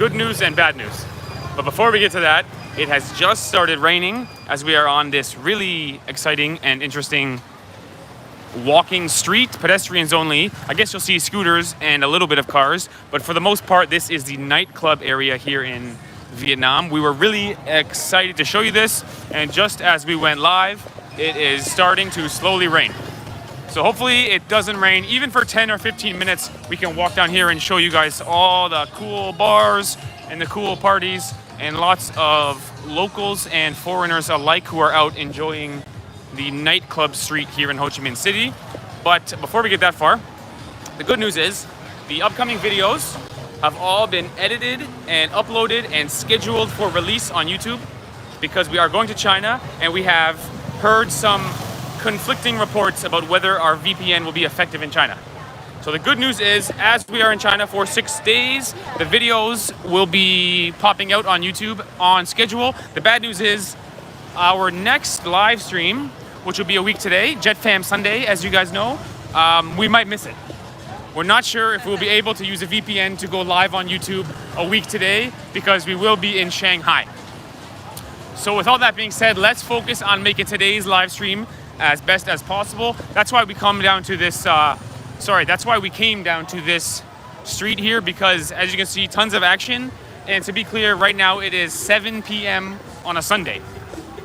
Good news and bad news. But before we get to that, it has just started raining as we are on this really exciting and interesting walking street, pedestrians only. I guess you'll see scooters and a little bit of cars, but for the most part, this is the nightclub area here in Vietnam. We were really excited to show you this, and just as we went live, it is starting to slowly rain. So hopefully it doesn't rain. Even for 10 or 15 minutes, we can walk down here and show you guys all the cool bars and the cool parties and lots of locals and foreigners alike who are out enjoying the nightclub street here in Ho Chi Minh City. But before we get that far, the good news is the upcoming videos have all been edited and uploaded and scheduled for release on YouTube, because we are going to China and we have heard some conflicting reports about whether our VPN will be effective in China. So the good news is, as we are in China for 6 days, the videos will be popping out on YouTube on schedule. The bad news is our next live stream, which will be a week today, JetFam Sunday, as you guys know, we might miss it. We're not sure if we'll be able to use a VPN to go live on YouTube a week today, because we will be in Shanghai. So with all that being said, let's focus on making today's live stream as best as possible. That's why we come down to this, that's why we came down to this street here, because as you can see, tons of action. And to be clear, right now it is 7 p.m. on a Sunday.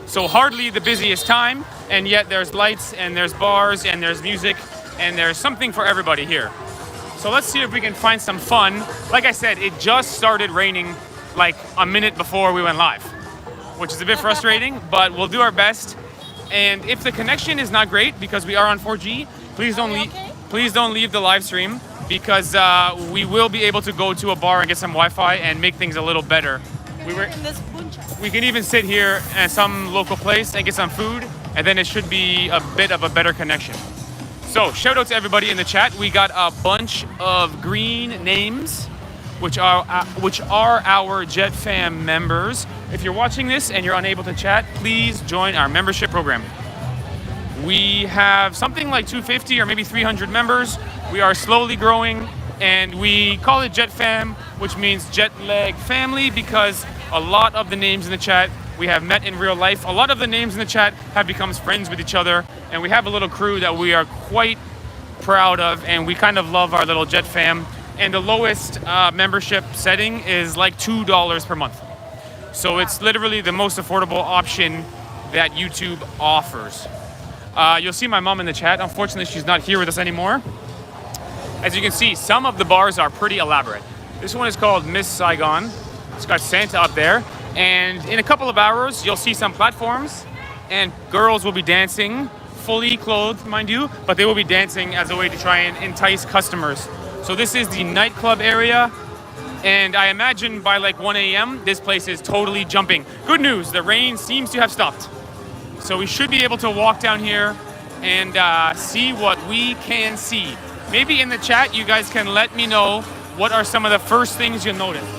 So hardly the busiest time, and yet there's lights and there's bars and there's music and there's something for everybody here. So let's see if we can find some fun. Like I said, it just started raining like a minute before we went live, which is a bit frustrating, but we'll do our best. And if the connection is not great, because we are on 4G, please don't leave the live stream, because we will be able to go to a bar and get some Wi-Fi and make things a little better. We can even sit here at some local place and get some food, and then it should be a bit of a better connection. So shout out to everybody in the chat. We got a bunch of green names, which are our JetFam members. If you're watching this and you're unable to chat, please join our membership program. We have something like 250 or maybe 300 members. We are slowly growing, and we call it JetFam, which means JetLag family, because a lot of the names in the chat we have met in real life. A lot of the names in the chat have become friends with each other, and we have a little crew that we are quite proud of, and we kind of love our little JetFam. And the lowest membership setting is like $2 per month. So it's literally the most affordable option that YouTube offers. You'll see my mom in the chat. Unfortunately, she's not here with us anymore. As you can see, some of the bars are pretty elaborate. This one is called Miss Saigon. It's got Santa up there. And in a couple of hours, you'll see some platforms, and girls will be dancing, fully clothed, mind you, but they will be dancing as a way to try and entice customers. So this is the nightclub area, and I imagine by like 1 a.m. this place is totally jumping. Good news, the rain seems to have stopped. So we should be able to walk down here and see what we can see. Maybe in the chat you guys can let me know what are some of the first things you'll notice.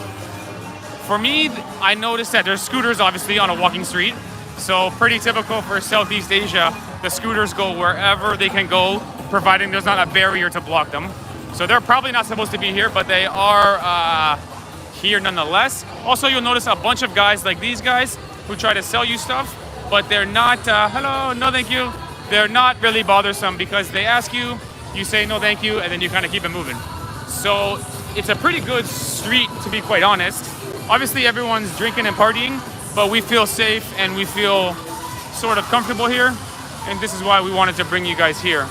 For me, I noticed that there's scooters obviously on a walking street. So pretty typical for Southeast Asia. The scooters go wherever they can go, providing there's not a barrier to block them. So they're probably not supposed to be here, but they are here nonetheless. Also, you'll notice a bunch of guys like these guys who try to sell you stuff, but they're not, hello, no thank you. They're not really bothersome, because they ask you, you say no thank you, and then you kind of keep it moving. So it's a pretty good street, to be quite honest. Obviously everyone's drinking and partying, but we feel safe and we feel sort of comfortable here, and this is why we wanted to bring you guys here.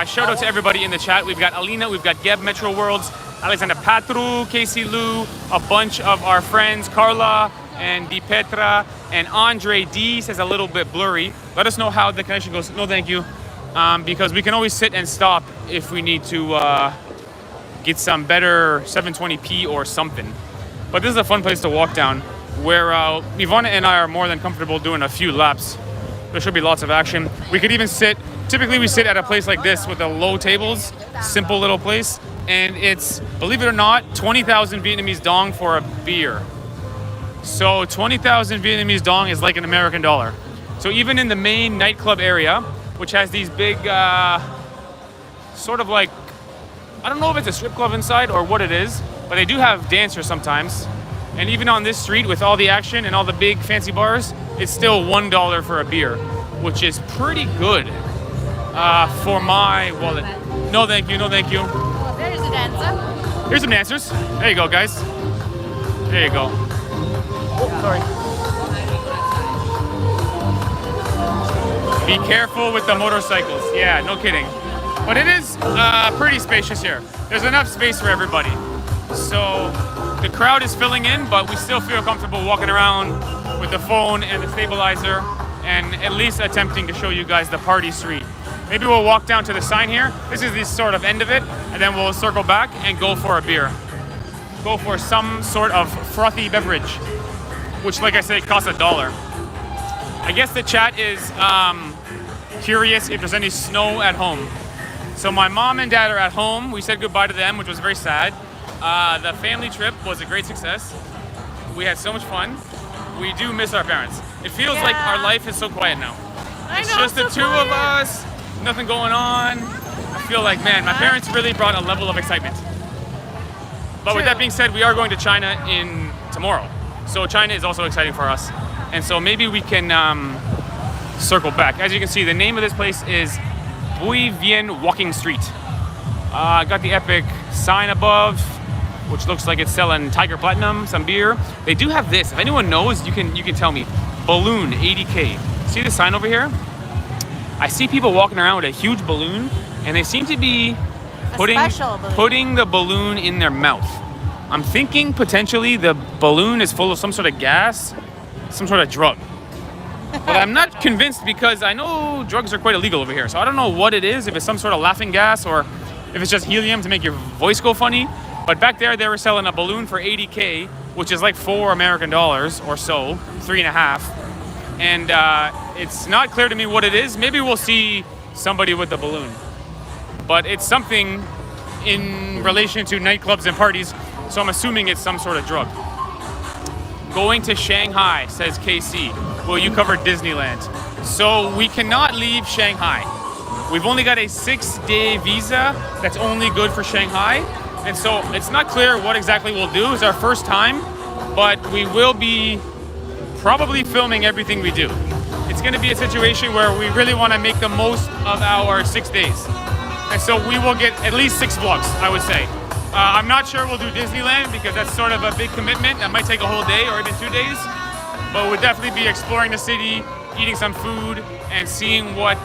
Shout out to everybody in the chat. We've got Alina, we've got Geb Metro Worlds, Alexander Patru, Casey Lou, a bunch of our friends, Carla and Di Petra, and Andre D says a little bit blurry. Let us know how the connection goes. No thank you, because we can always sit and stop if we need to get some better 720p or something. But this is a fun place to walk down, where Ivana and I are more than comfortable doing a few laps. There should be lots of action. We could even sit, typically we sit at a place like this with the low tables, simple little place, and it's, believe it or not, 20,000 Vietnamese dong for a beer. So 20,000 Vietnamese dong is like an American dollar. So even in the main nightclub area, which has these big, sort of like, I don't know if it's a strip club inside or what it is, but they do have dancers sometimes. And even on this street with all the action and all the big fancy bars, it's still $1 for a beer, which is pretty good for my wallet. No, thank you. No, thank you. Oh, there's a dancer. Here's some dancers. There you go, guys. There you go. Oh, sorry. Be careful with the motorcycles. Yeah, no kidding. But it is pretty spacious here. There's enough space for everybody. So the crowd is filling in, but we still feel comfortable walking around with the phone and the stabilizer and at least attempting to show you guys the party street. Maybe we'll walk down to the sign here. This is the sort of end of it, and then we'll circle back and go for a beer. Go for some sort of frothy beverage, which, like I said, costs $1. I guess the chat is curious if there's any snow at home. So my mom and dad are at home. We said goodbye to them, which was very sad. The family trip was a great success. We had so much fun. We do miss our parents. It feels like our life is so quiet now. It's just the two of us, nothing going on. I feel like, man, my parents really brought a level of excitement. But with that being said, we are going to China tomorrow. So China is also exciting for us. And so maybe we can circle back. As you can see, the name of this place is Bui Vien Walking Street. Got the epic sign above, which looks like it's selling Tiger Platinum, some beer. They do have this. If anyone knows, you can tell me. Balloon, 80K. See the sign over here? I see people walking around with a huge balloon, and they seem to be putting the balloon in their mouth. I'm thinking potentially the balloon is full of some sort of gas, some sort of drug. But I'm not convinced because I know drugs are quite illegal over here. So I don't know what it is, if it's some sort of laughing gas or if it's just helium to make your voice go funny. But back there, they were selling a balloon for 80K, which is like $4 American or so, 3.5. And it's not clear to me what it is. Maybe we'll see somebody with the balloon. But it's something in relation to nightclubs and parties, so I'm assuming it's some sort of drug. Going to Shanghai, says KC. Will you cover Disneyland? So we cannot leave Shanghai. We've only got a 6-day visa that's only good for Shanghai. And so it's not clear what exactly we'll do. It's our first time, but we will be probably filming everything we do. It's going to be a situation where we really want to make the most of our 6 days. And so we will get at least 6 vlogs, I would say. I'm not sure we'll do Disneyland because that's sort of a big commitment. That might take a whole day or even 2 days. But we'll definitely be exploring the city, eating some food, and seeing what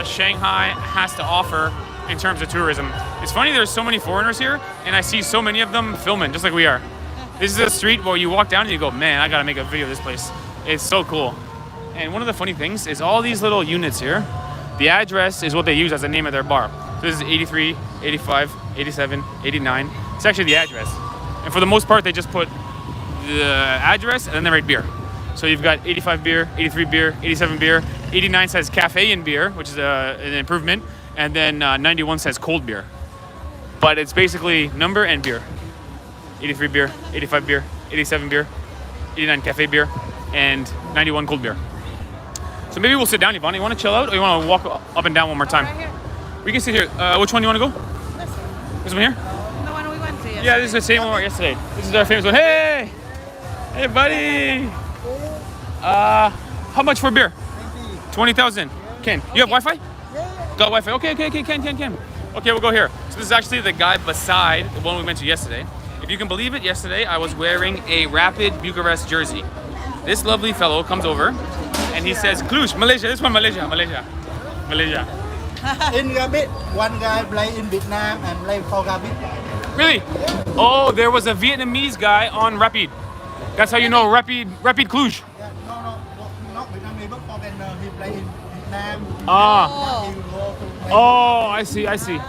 Shanghai has to offer in terms of tourism. It's funny, there's so many foreigners here, and I see so many of them filming, just like we are. This is a street where you walk down and you go, man, I gotta make a video of this place. It's so cool. And one of the funny things is all these little units here, the address is what they use as the name of their bar. So this is 83, 85, 87, 89. It's actually the address. And for the most part, they just put the address and then they write beer. So you've got 85 beer, 83 beer, 87 beer, 89 says cafe and beer, which is an improvement, and then 91 says cold beer. But it's basically number and beer. 83 beer, 85 beer, 87 beer, 89 cafe beer, and 91 cold beer. So maybe we'll sit down, Ivana. You want to chill out, or you want to walk up and down one more time? Right here. We can sit here. Which one do you want to go? This one. This one here? The one we went to yesterday. Yeah, this is the same one we were yesterday. This is our famous one. Hey! Hey, buddy! How much for beer? 20,000. Ken, you have Wi-Fi? Got Wi-Fi. Okay. Ken. Okay, we'll go here. So this is actually the guy beside the one we went to yesterday. If you can believe it, yesterday I was wearing a Rapid Bucharest jersey. This lovely fellow comes over and he says, Cluj, Malaysia. This one, Malaysia. In Rabbit, one guy play in Vietnam and play for Rabbit. Really? Oh, there was a Vietnamese guy on Rapid. That's how you know Rapid Cluj. Yeah, no, not Vietnamese, but foreigner. He play in Vietnam. Ah. He go to Oh, I see. He from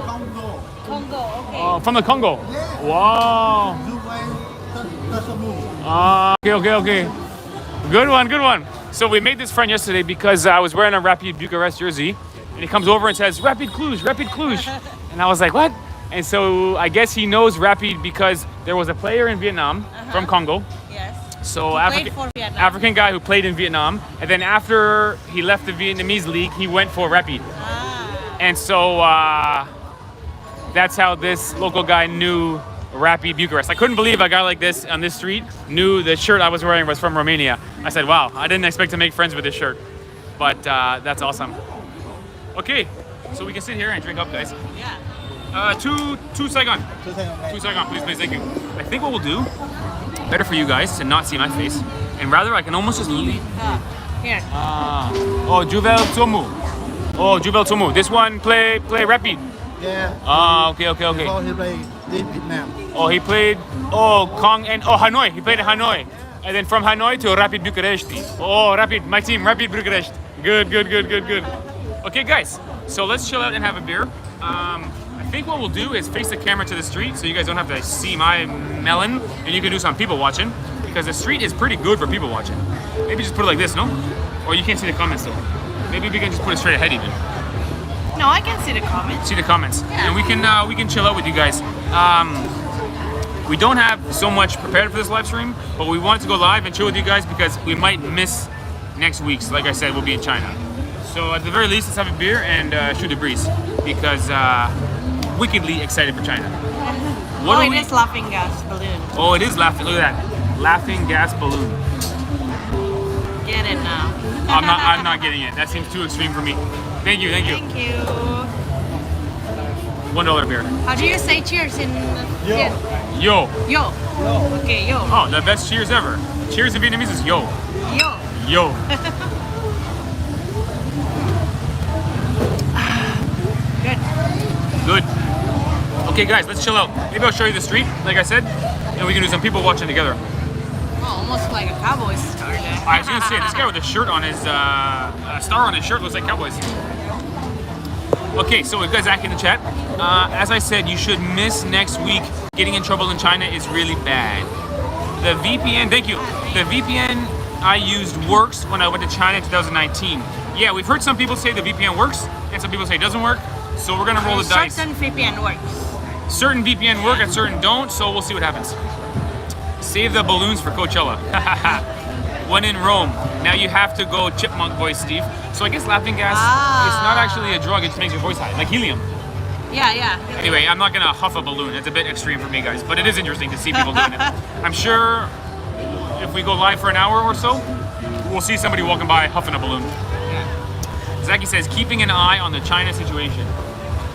Congo. Congo, okay. From the Congo? Yeah. Wow. Okay. Good one. So we made this friend yesterday because I was wearing a Rapid Bucharest jersey, and he comes over and says, Rapid Cluj. And I was like, what? And so I guess he knows Rapid because there was a player in Vietnam from Congo. Yes. So Played for Vietnam. African guy who played in Vietnam. And then after he left the Vietnamese league, he went for Rapid. Ah. And so that's how this local guy knew Rapid Bucharest. I couldn't believe a guy like this on this street knew the shirt I was wearing was from Romania. I said, wow, I didn't expect to make friends with this shirt. But that's awesome. Okay, so we can sit here and drink up, guys. Yeah. Two Saigon. Two Saigon, please, thank you. I think what we'll do, better for you guys to not see my face, and rather I can almost just leave. Here. Oh, Juvel Tomu. Oh, Juvel Tomu. This one play rapid. Yeah. Okay. Before he play in Vietnam. Oh, he played Hanoi. He played in Hanoi. And then from Hanoi to Rapid Bucharest. Oh, Rapid, my team, Rapid Bucharest. Good. Okay, guys, so let's chill out and have a beer. I think what we'll do is face the camera to the street so you guys don't have to see my melon and you can do some people watching because the street is pretty good for people watching. Maybe just put it like this, no? Or you can't see the comments though. Maybe we can just put it straight ahead even. No, I can see the comments. See the comments. Yeah. And we can chill out with you guys. We don't have so much prepared for this live stream, but we wanted to go live and chill with you guys because we might miss next week's. Like I said, we'll be in China. So at the very least, let's have a beer and shoot the breeze because wickedly excited for China. It is laughing gas balloon. Oh, it is laughing. Look at that, laughing gas balloon. Get it now. I'm not getting it. That seems too extreme for me. Thank you. Thank you. $1 beer. How do you say cheers in Vietnam? Yo. Yo. Okay, yo. Oh, the best cheers ever. Cheers in Vietnamese is yo. Yo. Yo. Good. Okay, guys, let's chill out. Maybe I'll show you the street, like I said, and we can do some people watching together. Oh, almost like a Cowboys star there. I was gonna say, this guy with a shirt on his, a star on his shirt looks like Cowboys. Okay, so you guys back in the chat. As I said, you should miss next week. Getting in trouble in China is really bad. The VPN, thank you. The VPN I used works when I went to China in 2019. Yeah, we've heard some people say the VPN works, and some people say it doesn't work. So we're gonna roll the dice. Certain VPN works. Certain VPN work and certain don't, so we'll see what happens. Save the balloons for Coachella. When in Rome. Now you have to go chipmunk voice, Steve. So I guess laughing gas is not actually a drug, it just makes your voice high, like helium. Yeah. Anyway, I'm not gonna huff a balloon. It's a bit extreme for me, guys, but it is interesting to see people doing it. I'm sure if we go live for an hour or so, we'll see somebody walking by huffing a balloon. Zaki says, keeping an eye on the China situation.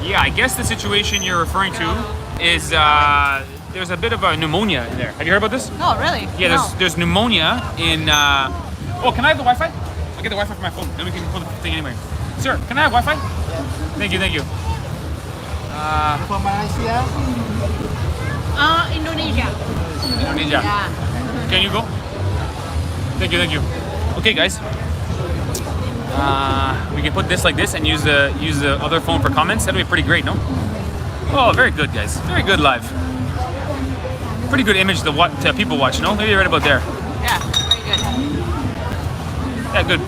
Yeah, I guess the situation you're referring to is there's a bit of a pneumonia in there. Have you heard about this? Oh, really? Yeah, No. there's pneumonia in. Oh, can I have the Wi-Fi? I'll get the Wi-Fi from my phone, then we can pull the thing anyway. Sir, can I have Wi-Fi? Thank you. From Malaysia. Indonesia. Indonesia. Yeah. Can you go? Thank you. Okay, guys. We can put this like this and use the other phone for comments. That'll be pretty great, no? Oh, very good, guys. Very good live. Pretty good image to people watch, no? Maybe right about there. Yeah, very good. Yeah, good.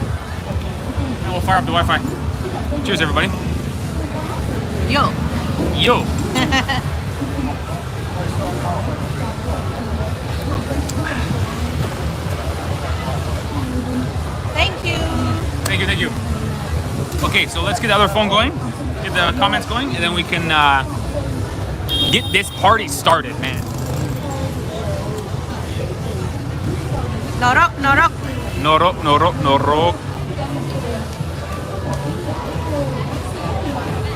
Now we'll fire up the Wi-Fi. Cheers, everybody. Yo. Thank you. Okay, so let's get the other phone going, get the comments going, and then we can get this party started, man. Norok. Norok.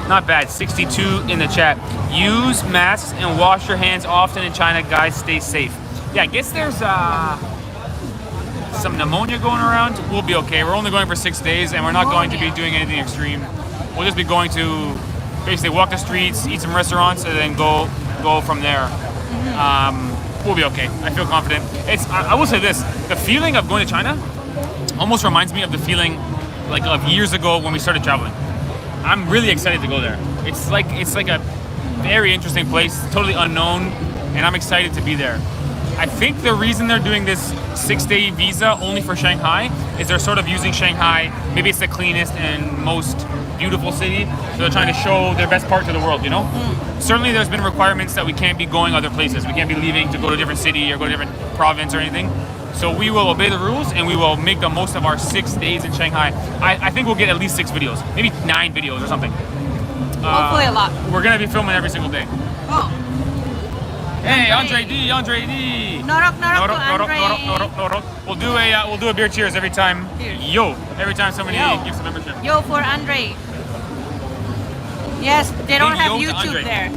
Not bad, 62 in the chat. Use masks and wash your hands often in China, guys, stay safe. Yeah, I guess there's some pneumonia going around. We'll be okay. We're only going for 6 days and we're not going to be doing anything extreme. We'll just be going to basically walk the streets, eat some restaurants, and then go from there. We'll be okay. I feel confident. I will say this, the feeling of going to China almost reminds me of the feeling like of years ago when we started traveling. I'm really excited to go there. It's like a very interesting place, totally unknown, and I'm excited to be there. I think the reason they're doing this 6-day visa only for Shanghai is they're sort of using Shanghai, maybe it's the cleanest and most beautiful city, so they're trying to show their best part to the world, you know? Certainly there's been requirements that we can't be going other places. We can't be leaving to go to a different city or go to a different province or anything. So we will obey the rules and we will make the most of our 6 days in Shanghai. I think we'll get at least 6 videos, maybe 9 videos or something. Hopefully a lot. We're gonna be filming every single day. Oh. Hey, Andre D, Andre D. Norok, norok, Norok, to norok, Andre. norok, norok, norok. We'll do a beer cheers every time. Cheers. Yo, every time somebody Yo. gives a membership. Yo for Andre. Yes, they don't Big have yo to YouTube Andre. there.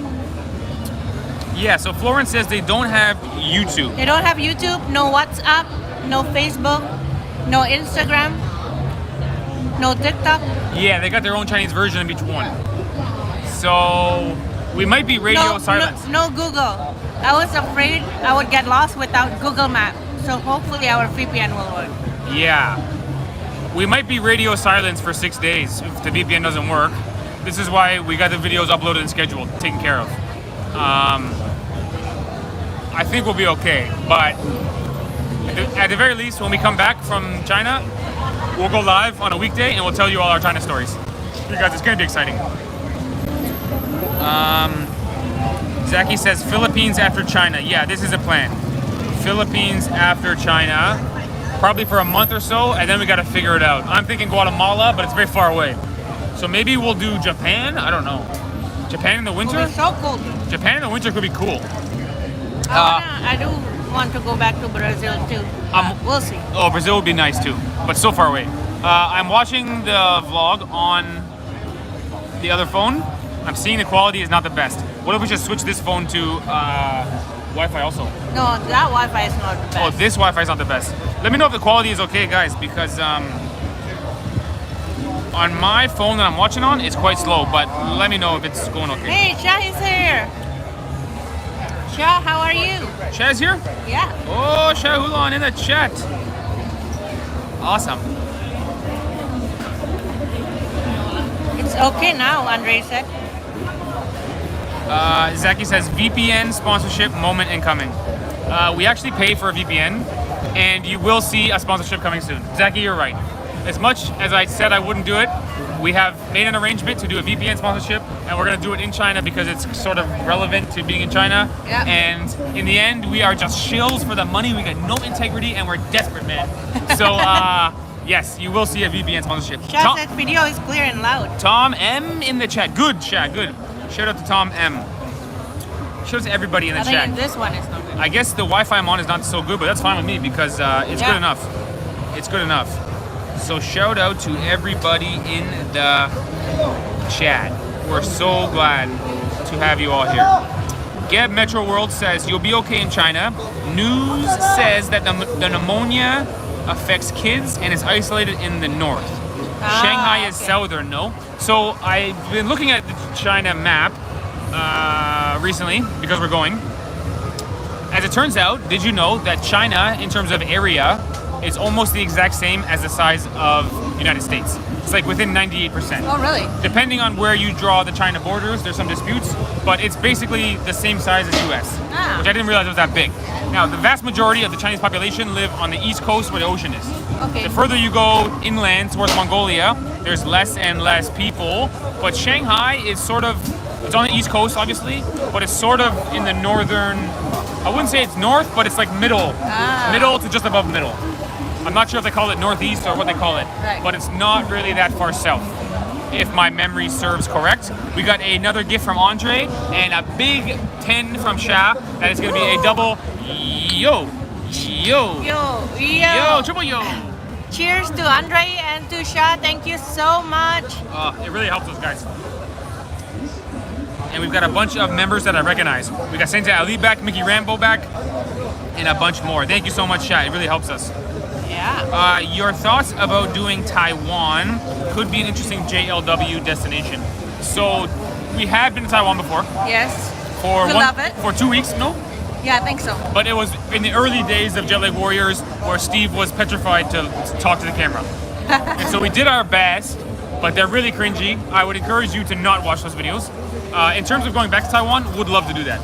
Yeah, so Florence says they don't have YouTube. They don't have YouTube, no WhatsApp, no Facebook, no Instagram, no TikTok. Yeah, they got their own Chinese version of each one. So we might be radio silence. No Google. I was afraid I would get lost without Google Map. So hopefully our VPN will work. Yeah. We might be radio silence for 6 days if the VPN doesn't work. This is why we got the videos uploaded and scheduled, taken care of. I think we'll be okay, but at the very least, when we come back from China, we'll go live on a weekday and we'll tell you all our China stories. Because it's gonna be exciting. Zaki says Philippines after China. Yeah, this is a plan. Philippines after China, probably for a month or so, and then we gotta figure it out. I'm thinking Guatemala, but it's very far away. So maybe we'll do Japan? I don't know. Japan in the winter? It's so cold. Japan in the winter could be cool. I do want to go back to Brazil too. We'll see. Oh, Brazil would be nice too, but so far away. I'm watching the vlog on the other phone. I'm seeing the quality is not the best. What if we just switch this phone to Wi-Fi also? No, that Wi-Fi is not the best. Oh, this Wi-Fi is not the best. Let me know if the quality is okay, guys, because on my phone that I'm watching on, it's quite slow, but let me know if it's going okay. Hey, Shah is here. Shah, how are you? Shah's here? Yeah. Oh, Shahulan in the chat. Awesome. It's okay now, Andre said. Zaki says VPN sponsorship moment incoming. We actually pay for a VPN, and you will see a sponsorship coming soon. Zaki, you're right. As much as I said I wouldn't do it, we have made an arrangement to do a VPN sponsorship, and we're going to do it in China because it's sort of relevant to being in China. Yeah. And in the end, we are just shills for the money. We got no integrity, and we're desperate, man. So, yes, you will see a VPN sponsorship. Shah said video is clear and loud. Tom M in the chat. Good, Shaq, good. Shout out to Tom M. Shout out to everybody in the I chat. think this one is not good. I guess the Wi-Fi I'm on is not so good, but that's fine with me because it's good enough. It's good enough. So shout out to everybody in the chat. We're so glad to have you all here. Geb Metro World says you'll be okay in China. News says that the pneumonia affects kids and is isolated in the north. Shanghai is southern, no? So I've been looking at the China map recently because we're going. As it turns out, did you know that China, in terms of area, is almost the exact same as the size of the United States? It's like within 98%. Oh, really? Depending on where you draw the China borders, there's some disputes, but it's basically the same size as US, which I didn't realize it was that big. Now, the vast majority of the Chinese population live on the east coast where the ocean is. Okay. The further you go inland towards Mongolia, there's less and less people, but Shanghai is sort of, it's on the east coast obviously, but it's sort of in the northern, I wouldn't say it's north, but it's like middle to just above middle. I'm not sure if they call it northeast or what they call it, but it's not really that far south, if my memory serves correct. We got another gift from Andre and a big 10 from Shah. That is going to be a double yo, triple yo. Cheers to Andre and to Shah. Thank you so much. It really helps us, guys. And we've got a bunch of members that I recognize. We got Santa Ali back, Mickey Rambo back, and a bunch more. Thank you so much, Shah. It really helps us. Yeah. Your thoughts about doing Taiwan could be an interesting JLW destination. So we have been to Taiwan before. Yes. Love it. For 2 weeks, no? Yeah, I think so. But it was in the early days of JetLag Warriors where Steve was petrified to talk to the camera. And so we did our best, but they're really cringy. I would encourage you to not watch those videos. In terms of going back to Taiwan, would love to do that.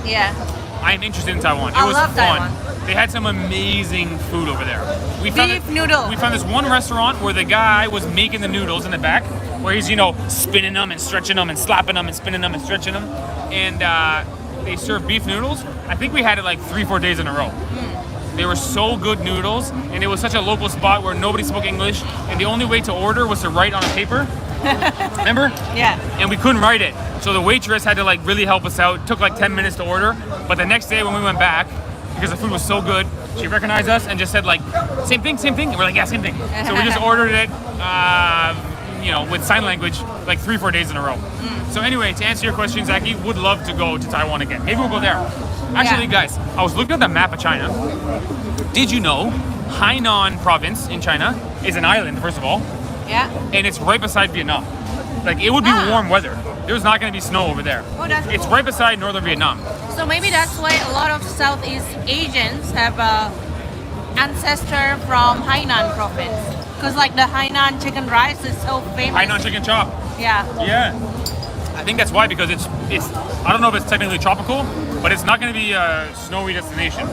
Yeah. I'm interested in Taiwan. It was love fun. Taiwan. They had some amazing food over there. Beef noodle. We found this one restaurant where the guy was making the noodles in the back, where he's, spinning them and stretching them and slapping them and spinning them and stretching them. And they served beef noodles. I think we had it like 3-4 days in a row. They were so good noodles, and it was such a local spot where nobody spoke English, and the only way to order was to write on a paper. Remember? Yeah. And we couldn't write it. So the waitress had to like really help us out. It took like 10 minutes to order. But the next day when we went back, because the food was so good, she recognized us and just said like, same thing? And we're like, yeah, same thing. So we just ordered it, with sign language like 3-4 days in a row. So anyway, to answer your question, Zaki, would love to go to Taiwan again. Maybe we'll go there. Actually, guys, I was looking at the map of China. Did you know Hainan province in China is an island, first of all, Yeah. and it's right beside Vietnam. Like, it would be warm weather. There's not going to be snow over there. Oh, that's It's cool. right beside northern Vietnam. So maybe that's why a lot of Southeast Asians have ancestor from Hainan province. Because like the Hainan chicken rice is so famous. Hainan chicken chop. Yeah. Yeah. I think that's why, because it's I don't know if it's technically tropical, but it's not going to be a snowy destination.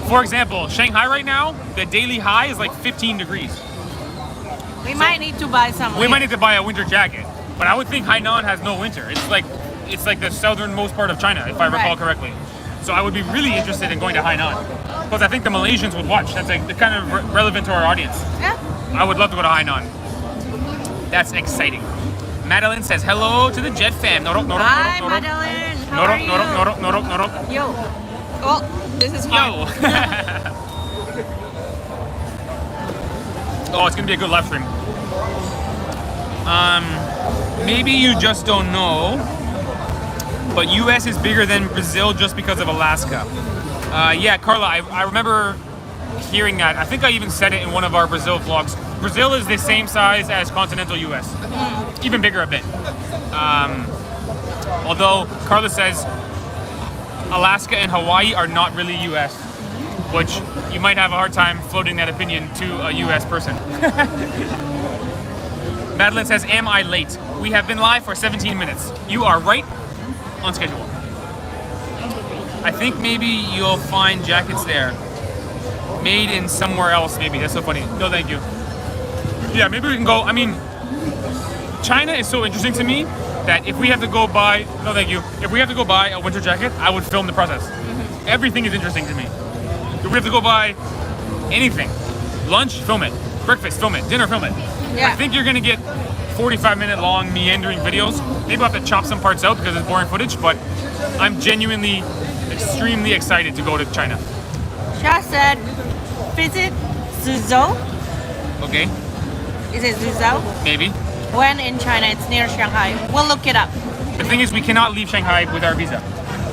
For example, Shanghai right now, the daily high is like 15 degrees. We might need to buy some. We might need to buy a winter jacket, but I would think Hainan has no winter. It's like the southernmost part of China, if I recall Right. correctly. So I would be really interested in going to Hainan, because I think the Malaysians would watch. That's like kind of relevant to our audience. Yeah. I would love to go to Hainan. That's exciting. Madeline says hello to the Jet fam. Norok, norok, Hi, norok, norok. Madeline. How are Norok, you? norok, norok, norok, norok. Yo. Oh, this is hard. Yo. Oh, it's gonna be a good live stream. Maybe you just don't know, but US is bigger than Brazil just because of Alaska. Yeah, Carla, I remember hearing that. I think I even said it in one of our Brazil vlogs. Brazil is the same size as continental US, even bigger a bit. Although Carla says Alaska and Hawaii are not really US, which you might have a hard time floating that opinion to a US person. Madeline says, am I late? We have been live for 17 minutes. You are right on schedule. I think maybe you'll find jackets there. Made in somewhere else, maybe. That's so funny. No, thank you. Yeah, maybe we can go. I mean, China is so interesting to me that if we have to go buy, no, thank you. If we have to go buy a winter jacket, I would film the process. Everything is interesting to me. If we have to go buy anything, lunch, film it. Breakfast, film it. Dinner, film it. Yeah. I think you're gonna get 45-minute long meandering videos. Maybe I'll have to chop some parts out because it's boring footage, but I'm genuinely extremely excited to go to China. Sha said, visit Suzhou. Okay, Is it Suzhou? maybe. When in China, it's near Shanghai. We'll look it up. The thing is, we cannot leave Shanghai with our visa.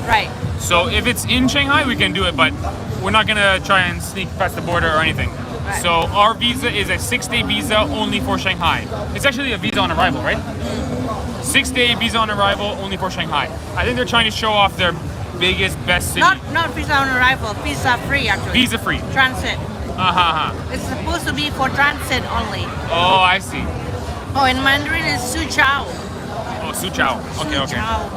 Right. So if it's in Shanghai, we can do it, but we're not gonna try and sneak past the border or anything. Right. So our visa is a 6-day visa only for Shanghai. It's actually a visa on arrival, right? 6-day visa on arrival only for Shanghai. I think they're trying to show off their biggest, best city. Not visa on arrival, visa free actually. Visa free. Transit. Uh-huh. It's supposed to be for transit only. Oh, I see. Oh, in Mandarin it's Su Chao. Oh, Su Chao. Okay, Su okay. Chao.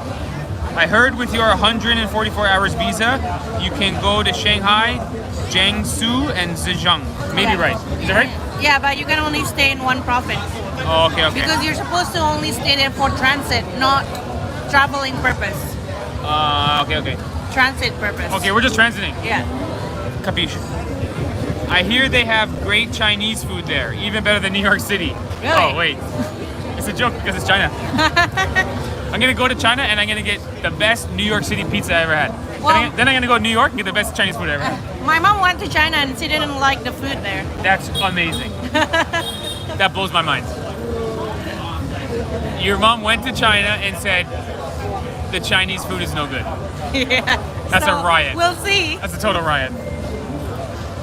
I heard with your 144 hours visa, you can go to Shanghai, Jiangsu, and Zhejiang. Maybe Yeah. right. Is that right? Yeah, but you can only stay in one province. Oh, okay, okay. Because you're supposed to only stay there for transit, not traveling purpose. Okay. Transit purpose. Okay, we're just transiting. Yeah. Capiche. I hear they have great Chinese food there, even better than New York City. Really? Oh, wait. It's a joke because it's China. I'm gonna go to China and I'm gonna get the best New York City pizza I ever had. Well- then I'm gonna go to New York and get the best Chinese food I ever had. My mom went to China and she didn't like the food there. That's amazing. That blows my mind. Your mom went to China and said the Chinese food is no good. Yeah. That's a riot. We'll see. That's a total riot.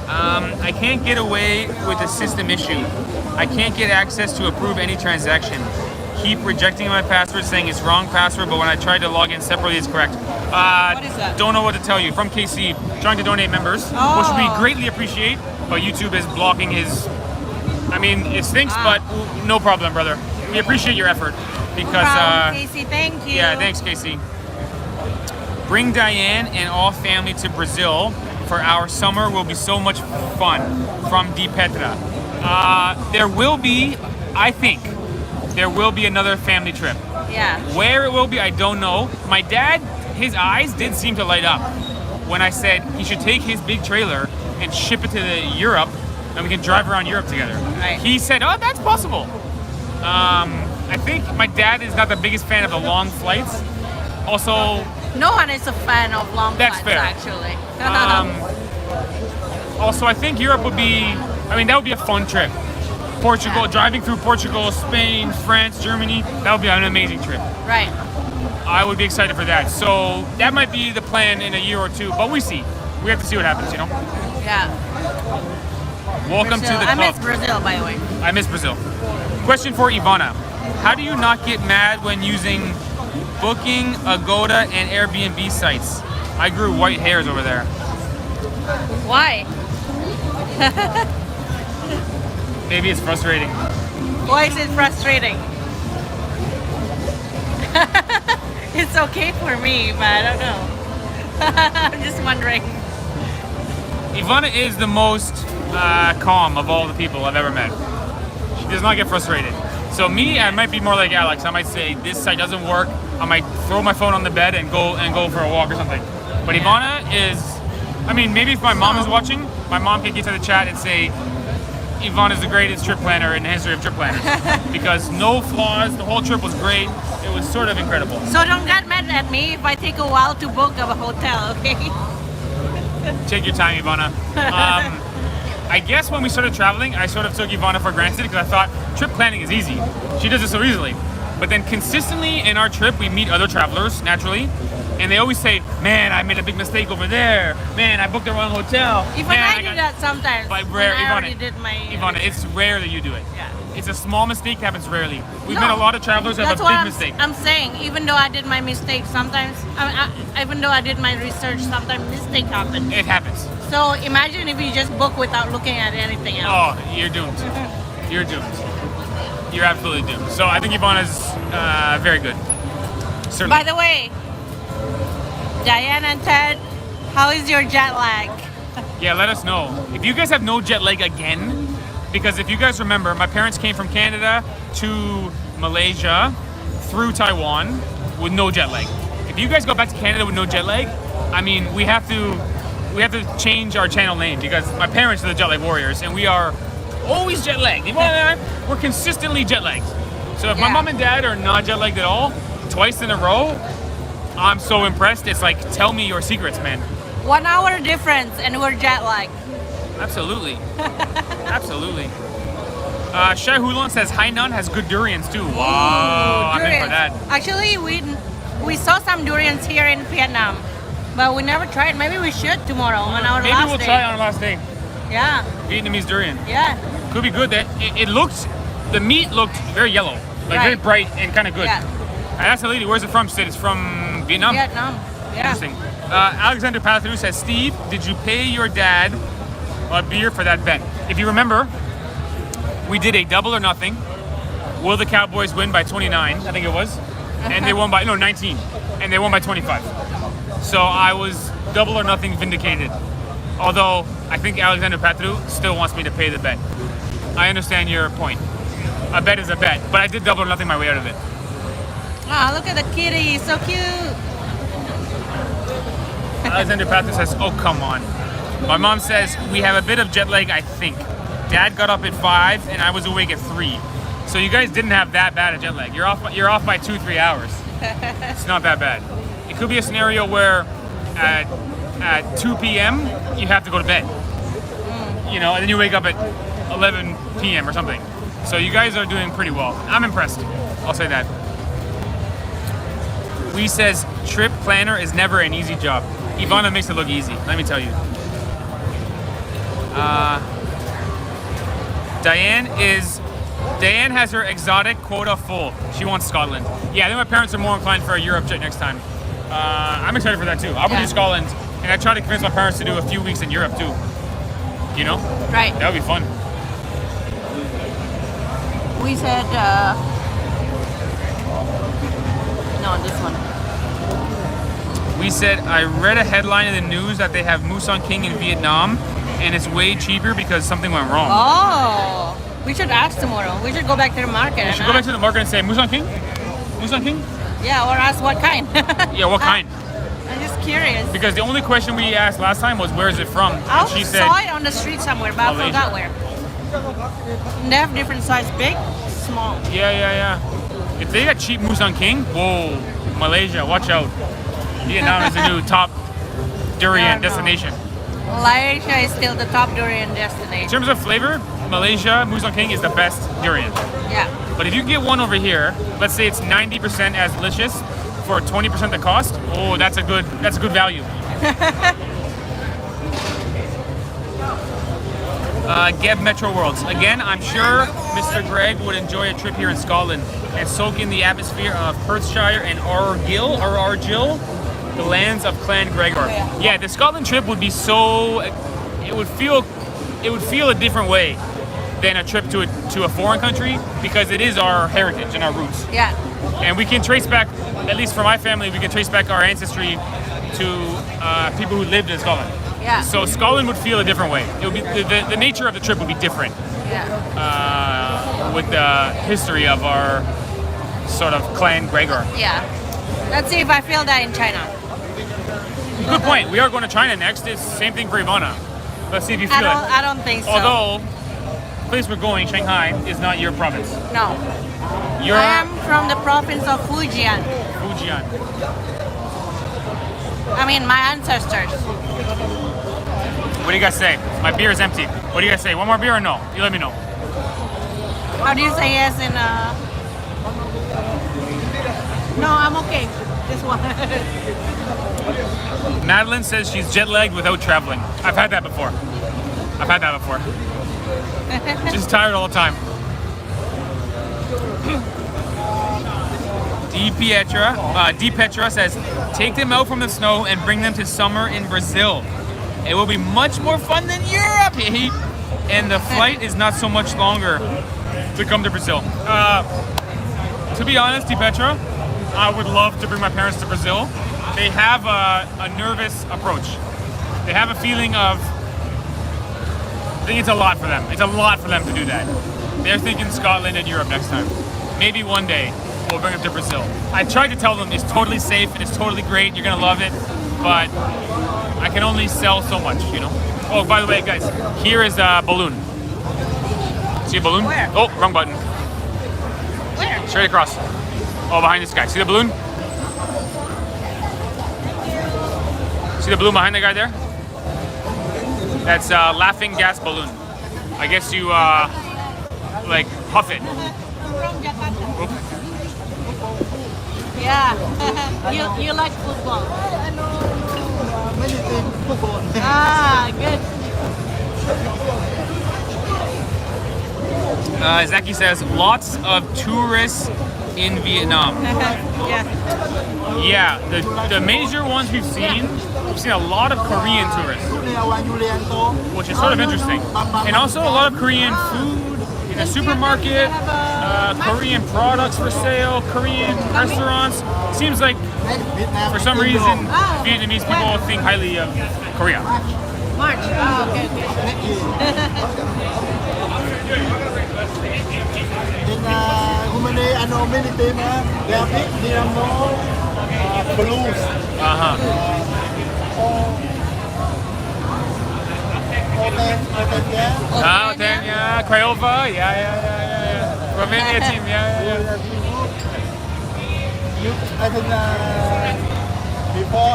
I can't get away with a system issue. I can't get access to approve any transaction. Keep rejecting my password, saying it's wrong password, but when I tried to log in separately, it's correct. What is that? Don't know what to tell you. From KC, trying to donate members, which we greatly appreciate, but YouTube is blocking his... I mean, it stinks, but no problem, brother. We appreciate your effort because... Casey, thank you. Yeah, thanks, Casey. Bring Diane and all family to Brazil for our summer will be so much fun. From Di Petra. There will be, I think, there will be another family trip. Yeah. Where it will be, I don't know. My dad, his eyes did seem to light up when I said he should take his big trailer and ship it to Europe and we can drive around Europe together. Right. He said, oh, that's possible. I think my dad is not the biggest fan of the long flights. Also, No one is a fan of long That's flights, fair. actually. also I think Europe would be, I mean, that would be a fun trip. Portugal, Yeah. driving through Portugal, Spain, France, Germany, that would be an amazing trip. Right. I would be excited for that. So that might be the plan in a year or two, but we see. We have to see what happens, you know? Yeah. Welcome Brazil. to the I club. miss Brazil, by the way. I miss Brazil. Question for Ivana. How do you not get mad when using Booking, Agoda, and Airbnb sites? I grew white hairs over there. Why? Maybe it's frustrating. Why is it frustrating? It's okay for me, but I don't know. I'm just wondering. Ivana is the most calm of all the people I've ever met. She does not get frustrated. So me, I might be more like Alex. I might say this site doesn't work. I might throw my phone on the bed and go for a walk or something. But Ivana is, I mean, maybe if my mom is watching, my mom can get to the chat and say, Ivana is the greatest trip planner in the history of trip planners. Because no flaws, the whole trip was great. It was sort of incredible. So don't get mad at me if I take a while to book a hotel, okay? Take your time, Ivana. I guess when we started traveling, I sort of took Ivana for granted because I thought trip planning is easy. She does it so easily. But then consistently in our trip, we meet other travelers, naturally. And they always say, man, I made a big mistake over there. Man, I booked the wrong hotel. Even Man, I do that sometimes. But when rare, I Ivana, already did my... Ivana, it's rare that you do it. Yeah. It's a small mistake that happens rarely. We've No, met a lot of travelers who have That's a what big I'm, mistake. I'm saying. Even though I did my mistake sometimes, even though I did my research, sometimes mistake happens. It happens. So imagine if you just book without looking at anything else. Oh, you're doomed. You're doomed. You're absolutely doomed. So I think Ivana's very good. Certainly. By the way, Diane and Ted, how is your jet lag? Yeah, let us know. If you guys have no jet lag again, because if you guys remember, my parents came from Canada to Malaysia through Taiwan with no jet lag. If you guys go back to Canada with no jet lag, I mean, we have to change our channel name because my parents are the jet lag warriors and we are always jet lagged. We're consistently jet lagged. So if my Yeah. mom and dad are not jet lagged at all, twice in a row, I'm so impressed. It's like, tell me your secrets, man. 1 hour difference and we're jet lagged. Absolutely. Absolutely. Shai Hulan says Hainan has good durians too. Wow, I'm in for Durians. that. Actually, we saw some durians here in Vietnam, but we never tried. Maybe we should tomorrow on our Maybe last we'll day. try it on our last day. Yeah, Vietnamese durian. yeah, Could be good. That it looked, the meat looked very yellow, like very Right. bright and kind of good. yeah. And that's the lady. Where's it from? Sid? It's from Vietnam. Vietnam. Yeah. Interesting. Alexander Pathru says, Steve, did you pay your dad a beer for that bet? If you remember, we did a double or nothing. Will the Cowboys win by 29? I think it was. And they won by, 19. And they won by 25. So I was double or nothing vindicated. Although I think Alexander Pathru still wants me to pay the bet. I understand your point. A bet is a bet, but I did double or nothing my way out of it. Ah, look at the kitty, so cute. Alexander Pathru says, oh, come on. My mom says, we have a bit of jet lag, I think. Dad got up at 5 and I was awake at 3. So you guys didn't have that bad a jet lag. You're off by 2-3 hours. It's not that bad. It could be a scenario where at 2 p.m. you have to go to bed. You know, and then you wake up at 11 p.m. or something. So you guys are doing pretty well. I'm impressed. I'll say that. We says trip planner is never an easy job. Ivana makes it look easy, let me tell you. Diane has her exotic quota full. She wants Scotland. Yeah, I think my parents are more inclined for a Europe trip next time. I'm excited for that too. I would do Scotland, and I try to convince my parents to do a few weeks in Europe too. You know? Right. That would be fun. We said, no, this one. We said, I read a headline in the news that they have Musang King in Vietnam, and it's way cheaper because something went wrong. Oh, we should ask tomorrow. We should go back to the market. We should go back to the market and say, Musang King? Musang King? Yeah, or ask what kind. Yeah, what kind? I'm just curious. Because the only question we asked last time was, where is it from? I And she said, saw it on the street somewhere, but I Malaysia. forgot where. They have different size, big, small. yeah. If they got cheap Musang King, whoa, Malaysia, watch out. Vietnam is the new top durian Yeah, no. destination. Malaysia is still the top durian In destination. terms of flavor, Malaysia, Musang King is the best durian. Yeah. But if you get one over here, let's say it's 90% as delicious for 20% the cost, oh, that's a good value. Gev Metro Worlds. Again, I'm sure Mr. Greg would enjoy a trip here in Scotland and soak in the atmosphere of Perthshire and Argyll, the lands of Clan Gregor. Yeah, the Scotland trip would be so. It would feel a different way than a trip to a foreign country because it is our heritage and our roots. Yeah. And we can trace back, at least for my family, we can trace back our ancestry to people who lived in Scotland. Yeah. So Scotland would feel a different way. It would be the nature of the trip would be different Yeah. with the history of our sort of Clan Gregor. Yeah. Let's see if I feel that in China. Good point. We are going to China next. It's the same thing for Ivana. Let's see if you feel it. I don't think so. Although, the place we're going, Shanghai, is not your province. No. You're I am from the province of Fujian. Fujian. I mean, my ancestors. What do you guys say? My beer is empty. What do you guys say? One more beer or no? You let me know. How do you say yes in No, I'm okay. This one. Madeline says she's jet lagged without traveling. I've had that before. Just tired all the time. D. Petra says, take them out from the snow and bring them to summer in Brazil. It will be much more fun than Europe. And the flight is not so much longer to come to Brazil. To be honest, D. Petra, I would love to bring my parents to Brazil. They have a nervous approach. They have a feeling of, I think it's a lot for them. It's a lot for them to do that. They're thinking Scotland and Europe next time. Maybe one day we'll bring them to Brazil. I tried to tell them it's totally safe and it's totally great. You're gonna love it, but I can only sell so much, you know. Oh, by the way, guys, here is a balloon. See a balloon? Where? Oh, wrong button. Where? Straight across. Oh, behind this guy. See the balloon? See the balloon behind the guy there? That's a laughing gas balloon. I guess you like puff it. From Jakarta. Oop. Yeah. you like football? Many things football. Ah, good. Zaki says lots of tourists in Vietnam. Yeah. Yeah, the major ones we've seen a lot of Korean tourists, which is sort of interesting. And also a lot of Korean food in the supermarket, Korean products for sale, Korean restaurants. Seems like for some reason Vietnamese people think highly of Korea. March. Oh, okay, okay. In Romania, I know many teams. They are big Dynamo, Blues. Yeah, Craiova, yeah. Romania team, yeah. I think before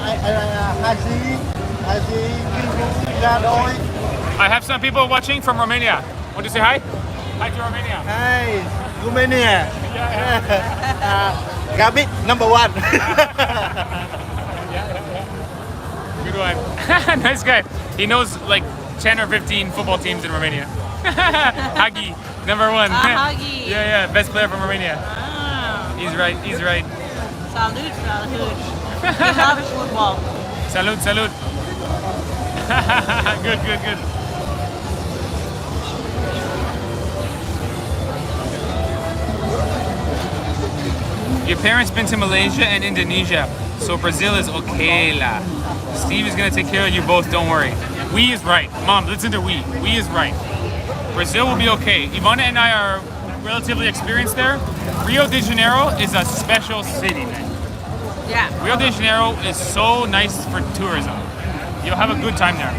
I have some people watching from Romania. Want to say hi? Hi to Romania. Hi, Romania. Gabit number one. Good one. Nice guy. He knows like 10 or 15 football teams in Romania. Hagi, number one. Hagi. Yeah, best player from Romania. Ah. He's right. Salute. He loves football. Salute. Good. Your parents been to Malaysia and Indonesia, so Brazil is okay la. Steve is gonna take care of you both, don't worry. We is right. Mom, listen to we. We is right. Brazil will be okay. Ivana and I are relatively experienced there. Rio de Janeiro is a special city, man. Yeah. Rio de Janeiro is so nice for tourism. You'll have a good time there.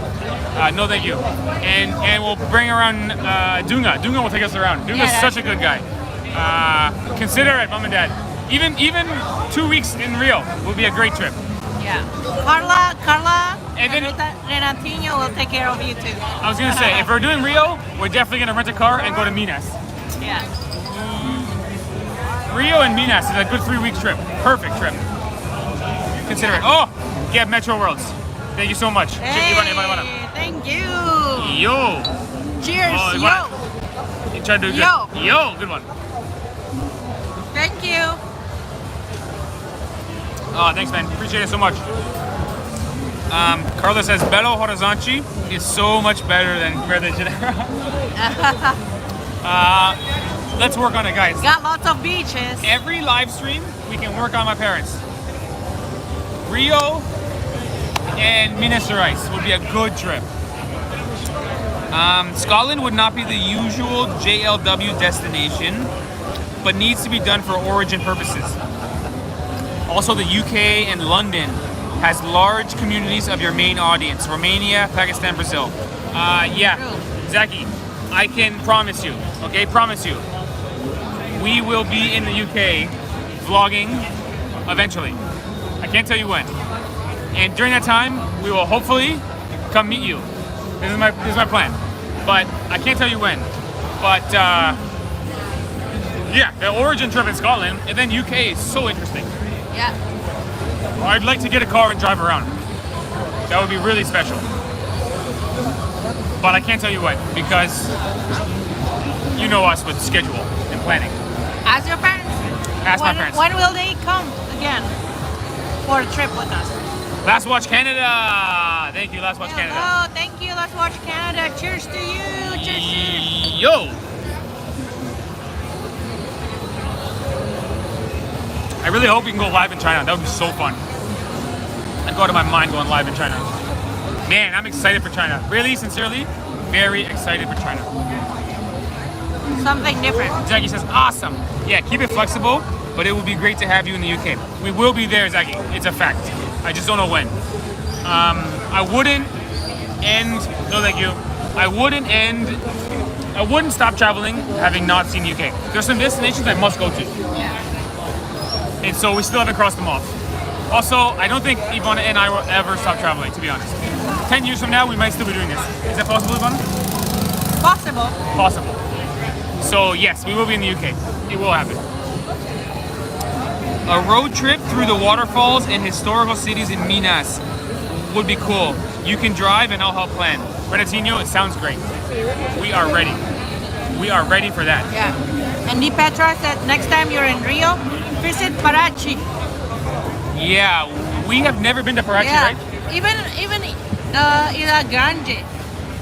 No, thank you. And we'll bring around Dunga. Dunga will take us around. Dunga's Yeah, such a good guy. Consider it, mom and dad. Even 2 weeks in Rio would be a great trip. Yeah. Carla, And then- Renatinho will take care of you too. I was gonna say, if we're doing Rio, we're definitely gonna rent a car and go to Minas. Yeah. Rio and Minas is a good 3-week trip. Perfect trip. Consider it. Oh, get Metro Worlds. Thank you so much. Hey, Ivana. thank you. Yo. Cheers, Oh, yo. Ivana. You try to do good. Yo. Yo, good one. Thank you. Oh, thanks, man. Appreciate it so much. Carla says Belo Horizonte is so much better than Rio de Janeiro. Let's work on it, guys. Got lots of beaches. Every live stream, we can work on my parents. Rio and Minas Gerais would be a good trip. Scotland would not be the usual JLW destination, but needs to be done for origin purposes. Also, the UK and London has large communities of your main audience: Romania, Pakistan, Brazil. Yeah, Zaki, I can promise you, okay, promise you, we will be in the UK vlogging eventually. I can't tell you when. And during that time, we will hopefully come meet you. This is my plan. But I can't tell you when. But yeah, the origin trip in Scotland and then UK is so interesting. Yeah. I'd like to get a car and drive around. That would be really special. But I can't tell you when because you know us with schedule and planning. Ask your parents. Ask my parents. When will they come again for a trip with us? Last Watch Canada. Thank you, Last Watch Canada. Oh, thank you. Let's watch Canada. Cheers to you. Cheers. Yo. I really hope we can go live in China. That would be so fun. I'd go out of my mind going live in China. Man, I'm excited for China. Really, sincerely, very excited for China. Something different. Zaki says, awesome. Yeah, keep it flexible, but it would be great to have you in the UK. We will be there, Zaki. It's a fact. I just don't know when. I wouldn't stop traveling having not seen UK. There's some destinations I must go to. Yeah. And so we still haven't crossed them off. Also, I don't think Ivana and I will ever stop traveling, to be honest. 10 years from now, we might still be doing this. Is that possible, Ivana? Possible. Possible. So yes, we will be in the UK. It will happen. A road trip through the waterfalls and historical cities in Minas would be cool. You can drive and I'll help plan. Renatinho, it sounds great. We are ready. We are ready for that. Yeah. And Di Petra said next time you're in Rio, visit Parachi. Yeah, we have never been to Parachi, Yeah. right? Even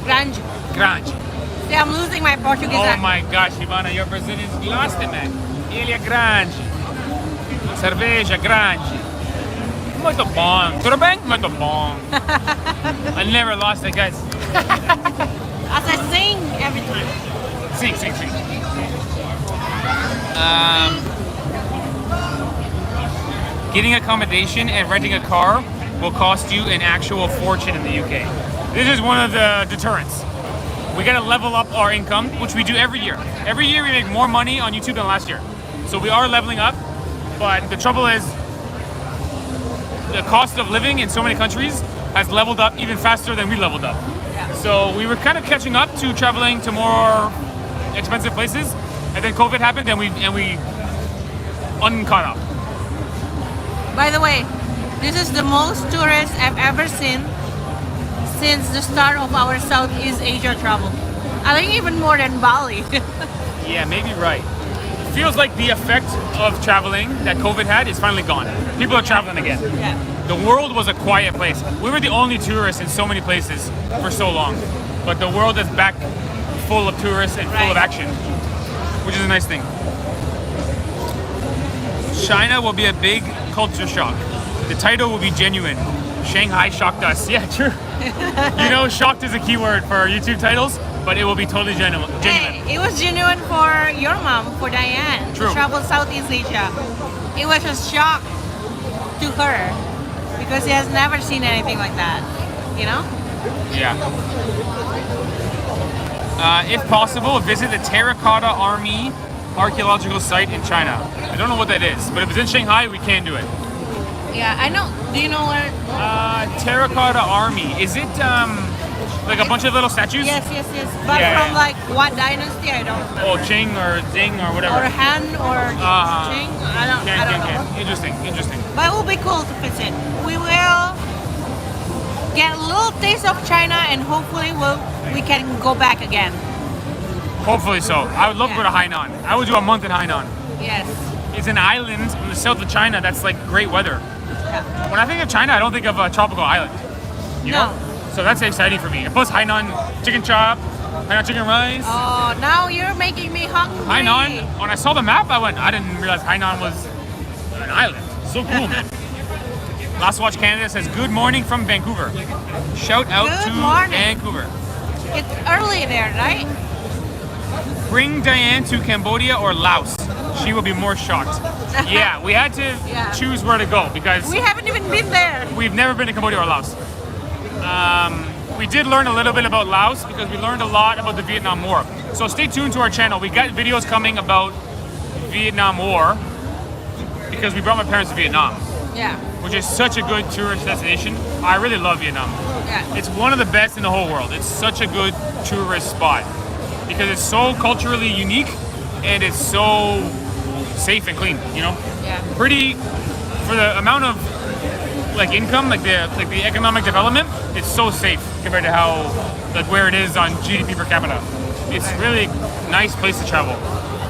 Grange. Grande. See, I'm losing my Portuguese Oh accent. my gosh, Ivana, your Brazilian is lost it, man. Ilha Grande. Cerveja Grande. Muito bom. Tudo bem? Muito bom. I never lost it, guys. As I sing every time. Sing. Getting accommodation and renting a car will cost you an actual fortune in the UK. This is one of the deterrents. We gotta level up our income, which we do every year. Every year we make more money on YouTube than last year. So we are leveling up, but the trouble is the cost of living in so many countries has leveled up even faster than we leveled up. So we were kind of catching up to traveling to more expensive places, and then COVID happened and we uncaught up. By the way, this is the most tourists I've ever seen since the start of our Southeast Asia travel. I think even more than Bali. Yeah, maybe right. Feels like the effect of traveling that COVID had is finally gone. People are traveling again. Yeah. The world was a quiet place. We were the only tourists in so many places for so long. But the world is back full of tourists and full of action, which is a nice thing. China will be a big culture shock. The title will be genuine. Shanghai shocked us. Yeah, true. You know, shocked is a keyword for YouTube titles, but it will be totally genuine. Hey, it was genuine for your mom, for Diane, True. to travel Southeast Asia. It was a shock to her because she has never seen anything like that, you know? Yeah. If possible, visit the Terracotta Army archaeological site in China. I don't know what that is, but if it's in Shanghai, we can do it. Yeah, I know. Do you know where? Terracotta Army. Is it like a bunch of little statues? Yes. But Yeah, from yeah. like what dynasty? I don't know. Oh, Qing or Ding or whatever. Or Han or Qing? I don't know. Can. Interesting. But it will be cool to visit. We will get a little taste of China and hopefully we can go back again. Hopefully so. I would love to go to Hainan. I would do a month in Hainan. Yes. It's an island in the south of China that's like great weather. Yeah. When I think of China, I don't think of a tropical island. You No. know? So that's exciting for me. And plus Hainan chicken chop, Hainan chicken rice. Oh, now you're making me hungry. Hainan, when I saw the map, I didn't realize Hainan was an island. So cool, man. Last Watch Canada says, good morning from Vancouver. Shout out Good to morning. Vancouver. It's early there, right? Bring Diane to Cambodia or Laos. She will be more shocked. Yeah, we had to Yeah. choose where to go because We haven't even been there. we've never been to Cambodia or Laos. We did learn a little bit about Laos because we learned a lot about the Vietnam War. So stay tuned to our channel. We got videos coming about Vietnam War because we brought my parents to Vietnam, Yeah. which is such a good tourist destination. I really love Vietnam. Yeah. It's one of the best in the whole world. It's such a good tourist spot because it's so culturally unique and it's so safe and clean, you know? Yeah. Pretty, for the amount of like income, like the economic development, it's so safe compared to how, like where it is on GDP per capita. It's really nice place to travel.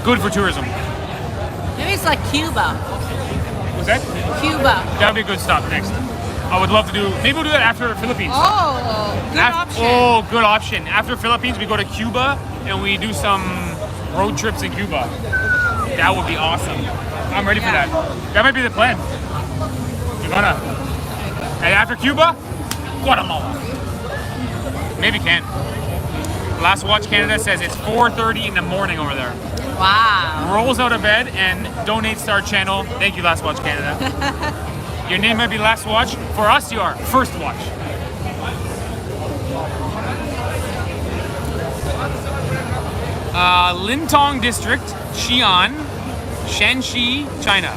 Good for tourism. Maybe it's like Cuba. Was that? Cuba. That would be a good stop next. I would love to do, maybe we'll do that after the Philippines. Oh, good option. Oh, good option. After Philippines, we go to Cuba and we do some road trips in Cuba. That would be awesome. I'm ready for Yeah. that. That might be the plan. Ivana. And after Cuba, Guatemala. Maybe can. Last Watch Canada says it's 4:30 in the morning over there. Wow. Rolls out of bed and donates to our channel. Thank you, Last Watch Canada. Your name might be Last Watch. For us, you are First Watch. Lintong District, Xi'an, Shanxi, China.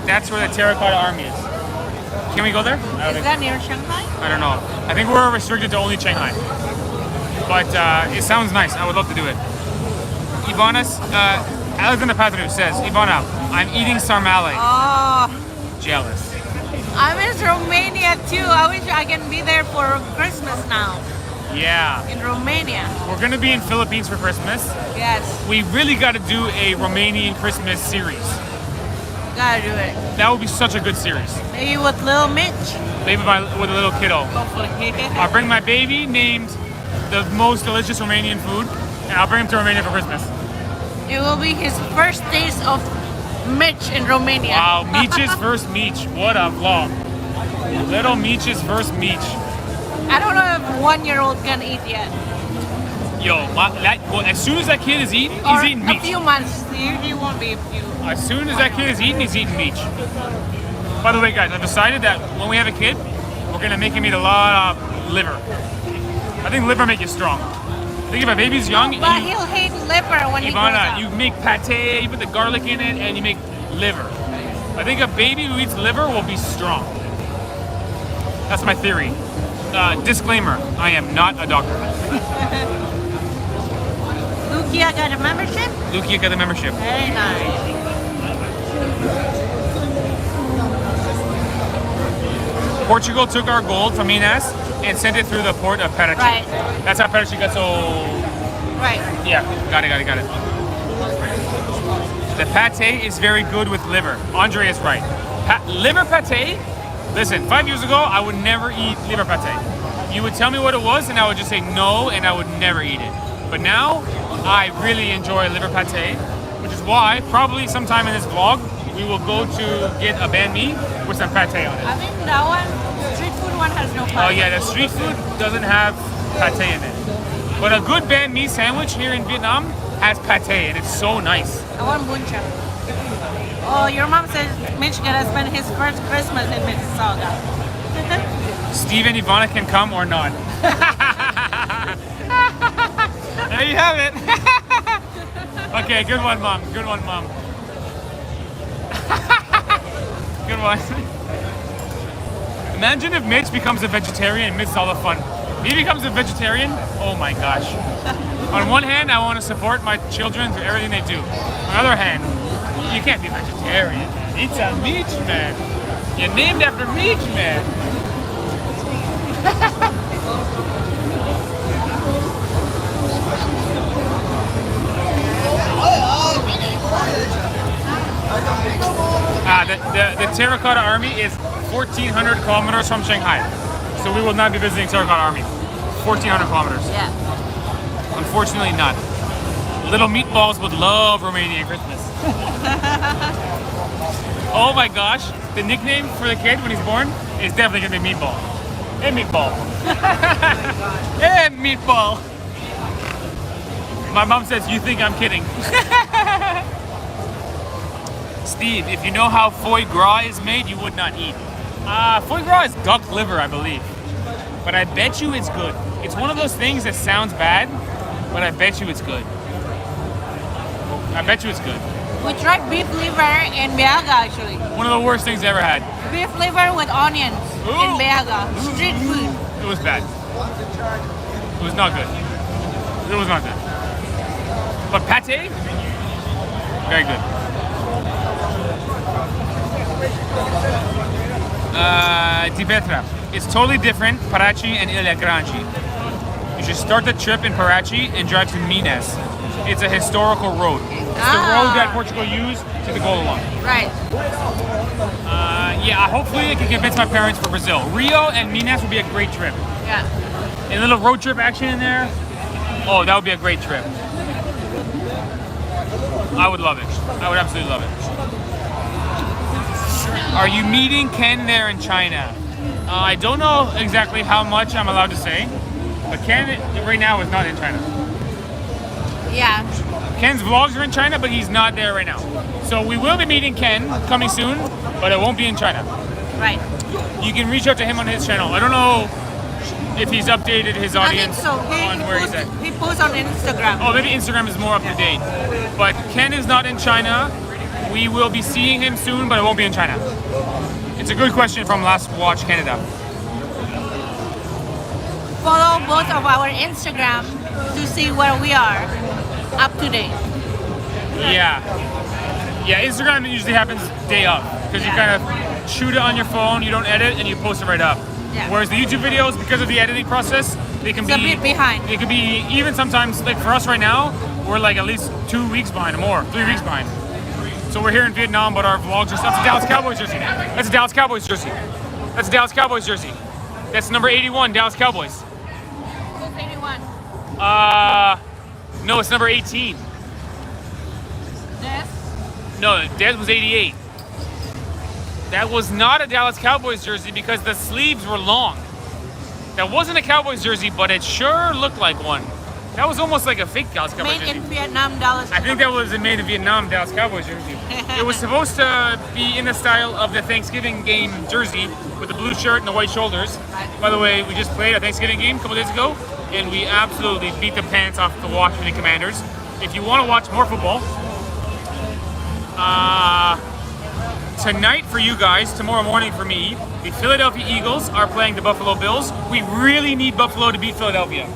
That's where the Terracotta Army is. Can we go there? Is that near Shanghai? I don't know. I think we're restricted to only Shanghai. But it sounds nice. I would love to do it. Ivana's, Alexander Patrick says, Ivana, I'm eating sarmale. Oh, Jealous. I miss Romania too. I wish I can be there for Christmas now Yeah. in Romania. We're going to be in Philippines for Christmas. Yes, We really got to do a Romanian Christmas series. gotta do it. That would be such a good series. Maybe with Little Mitch. Maybe with a little kiddo. Hopefully. I'll bring my baby named the most delicious Romanian food, and I'll bring him to Romania for Christmas. It will be his first taste of Mitch in Romania. Wow, Meech's first Meech. What a vlog. Little Meech's first Meech. I don't know if 1-year-old can eat yet. Yo, well, as soon as that kid is eating, Or he's eating a Meech. few months. He won't be a few. As soon as that kid is eating, he's eating Meech. By the way, guys, I've decided that when we have a kid, we're gonna make him eat a lot of liver. I think liver make you strong. I think if a baby's young, But he'll hate liver when he grows Ivana, up. you make pate, you put the garlic in it, and you make liver. I think a baby who eats liver will be strong. That's my theory. Disclaimer, I am not a doctor. Lukia got a membership? Lukia got the membership. Very nice. Portugal took our gold from Minas and sent it through the port of Parachi. Right. That's how Parachi got so... Right. Yeah, got it. The pate is very good with liver. Andre is right. Liver pate? Listen, 5 years ago, I would never eat liver pate. You would tell me what it was, and I would just say no, and I would never eat it. But now, I really enjoy liver pate, which is why, probably sometime in this vlog, we will go to get a banh mi with some pate on it. I think that one, street food one has no pate. Oh yeah, the street food doesn't have pate in it. But a good banh mi sandwich here in Vietnam has pate, and it's so nice. I want Banh Cha. Oh, your mom says Mitch gonna spend his first Christmas in Mississauga. Steve and Ivana can come or not. There you have it. Okay, good one, Mom. Good one, Mom. Good one. Imagine if Mitch becomes a vegetarian and misses all the fun. If he becomes a vegetarian, oh my gosh. On one hand, I want to support my children through everything they do. On the other hand, you can't be vegetarian. It's a meat man. You're named after meat man. The Terracotta Army is 1,400 kilometers from Shanghai. So we will not be visiting Terracotta Army. 1,400 kilometers. Yeah. Unfortunately not. Little meatballs would love Romanian Christmas. Oh my gosh, the nickname for the kid when he's born is definitely gonna be Meatball. Hey Meatball. Hey Meatball. My mom says, you think I'm kidding. Steve, if you know how foie gras is made, you would not eat. Foie gras is duck liver, I believe. But I bet you it's good. It's one of those things that sounds bad, but I bet you it's good. I bet you it's good. We tried beef liver in Beaga actually. One of the worst things I ever had. Beef liver with onions in Beaga. Street food. It was bad. It was not good. It was not good. But pate, very good. Di Petra. It's totally different, Parachi and Ilha Grande. You should start the trip in Parachi and drive to Minas. It's a historical road. It's the road that Portugal used to the Gold Line. Right. Yeah, hopefully I can convince my parents for Brazil. Rio and Minas would be a great trip. Yeah. A little road trip action in there. Oh, that would be a great trip. I would love it. I would absolutely love it. Are you meeting Ken there in China? I don't know exactly how much I'm allowed to say, but Ken right now is not in China. Yeah. Ken's vlogs are in China, but he's not there right now. So we will be meeting Ken coming soon, but it won't be in China. Right. You can reach out to him on his channel. I don't know if he's updated his audience I think so. on where he's at. He posts on Instagram. Oh, maybe Instagram is more up to date. But Ken is not in China. We will be seeing him soon, but it won't be in China. It's a good question from Last Watch Canada. Follow both of our Instagram to see where we are up to date. Yeah. Yeah, Instagram usually happens day up because you kind of shoot it on your phone, you don't edit, and you post it right up. Yeah. Whereas the YouTube videos, because of the editing process, they can It's be a bit behind. They could be even sometimes, like for us right now, we're like at least 2 weeks behind or more, 3 weeks behind. So we're here in Vietnam, but our vlogs are stuff. That's a Dallas Cowboys jersey. That's a Dallas Cowboys jersey. That's a Dallas Cowboys jersey. That's number 81, Dallas Cowboys. Who's 81? No, it's number 18. Des? No, Des was 88. That was not a Dallas Cowboys jersey because the sleeves were long. That wasn't a Cowboys jersey, but it sure looked like one. That was almost like a fake Dallas Cowboys Made jersey. in Vietnam, Dallas. I think that was a made in Vietnam Dallas Cowboys jersey. It was supposed to be in the style of the Thanksgiving game jersey with the blue shirt and the white shoulders. By the way, we just played a Thanksgiving game a couple days ago, and we absolutely beat the pants off the Washington Commanders. If you want to watch more football, tonight for you guys, tomorrow morning for me, the Philadelphia Eagles are playing the Buffalo Bills. We really need Buffalo to beat Philadelphia.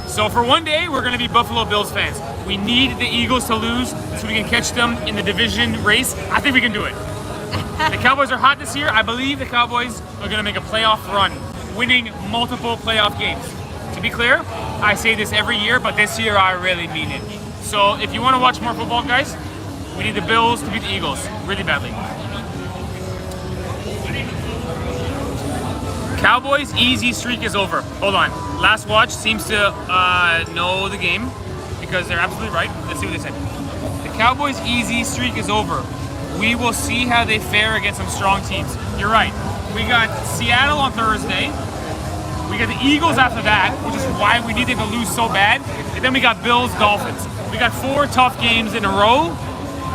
So for one day, we're going to be Buffalo Bills fans. We need the Eagles to lose so we can catch them in the division race. I think we can do it. The Cowboys are hot this year. I believe the Cowboys are going to make a playoff run, winning multiple playoff games. To be clear, I say this every year, but this year I really mean it. So if you want to watch more football, guys, we need the Bills to beat the Eagles really badly. Cowboys' easy streak is over. Hold on. Last Watch seems to know the game because they're absolutely right. Let's see what they say. The Cowboys' easy streak is over. We will see how they fare against some strong teams. You're right. We got Seattle on Thursday. We got the Eagles after that, which is why we need them to lose so bad. And then we got Bills, Dolphins. We got 4 tough games in a row.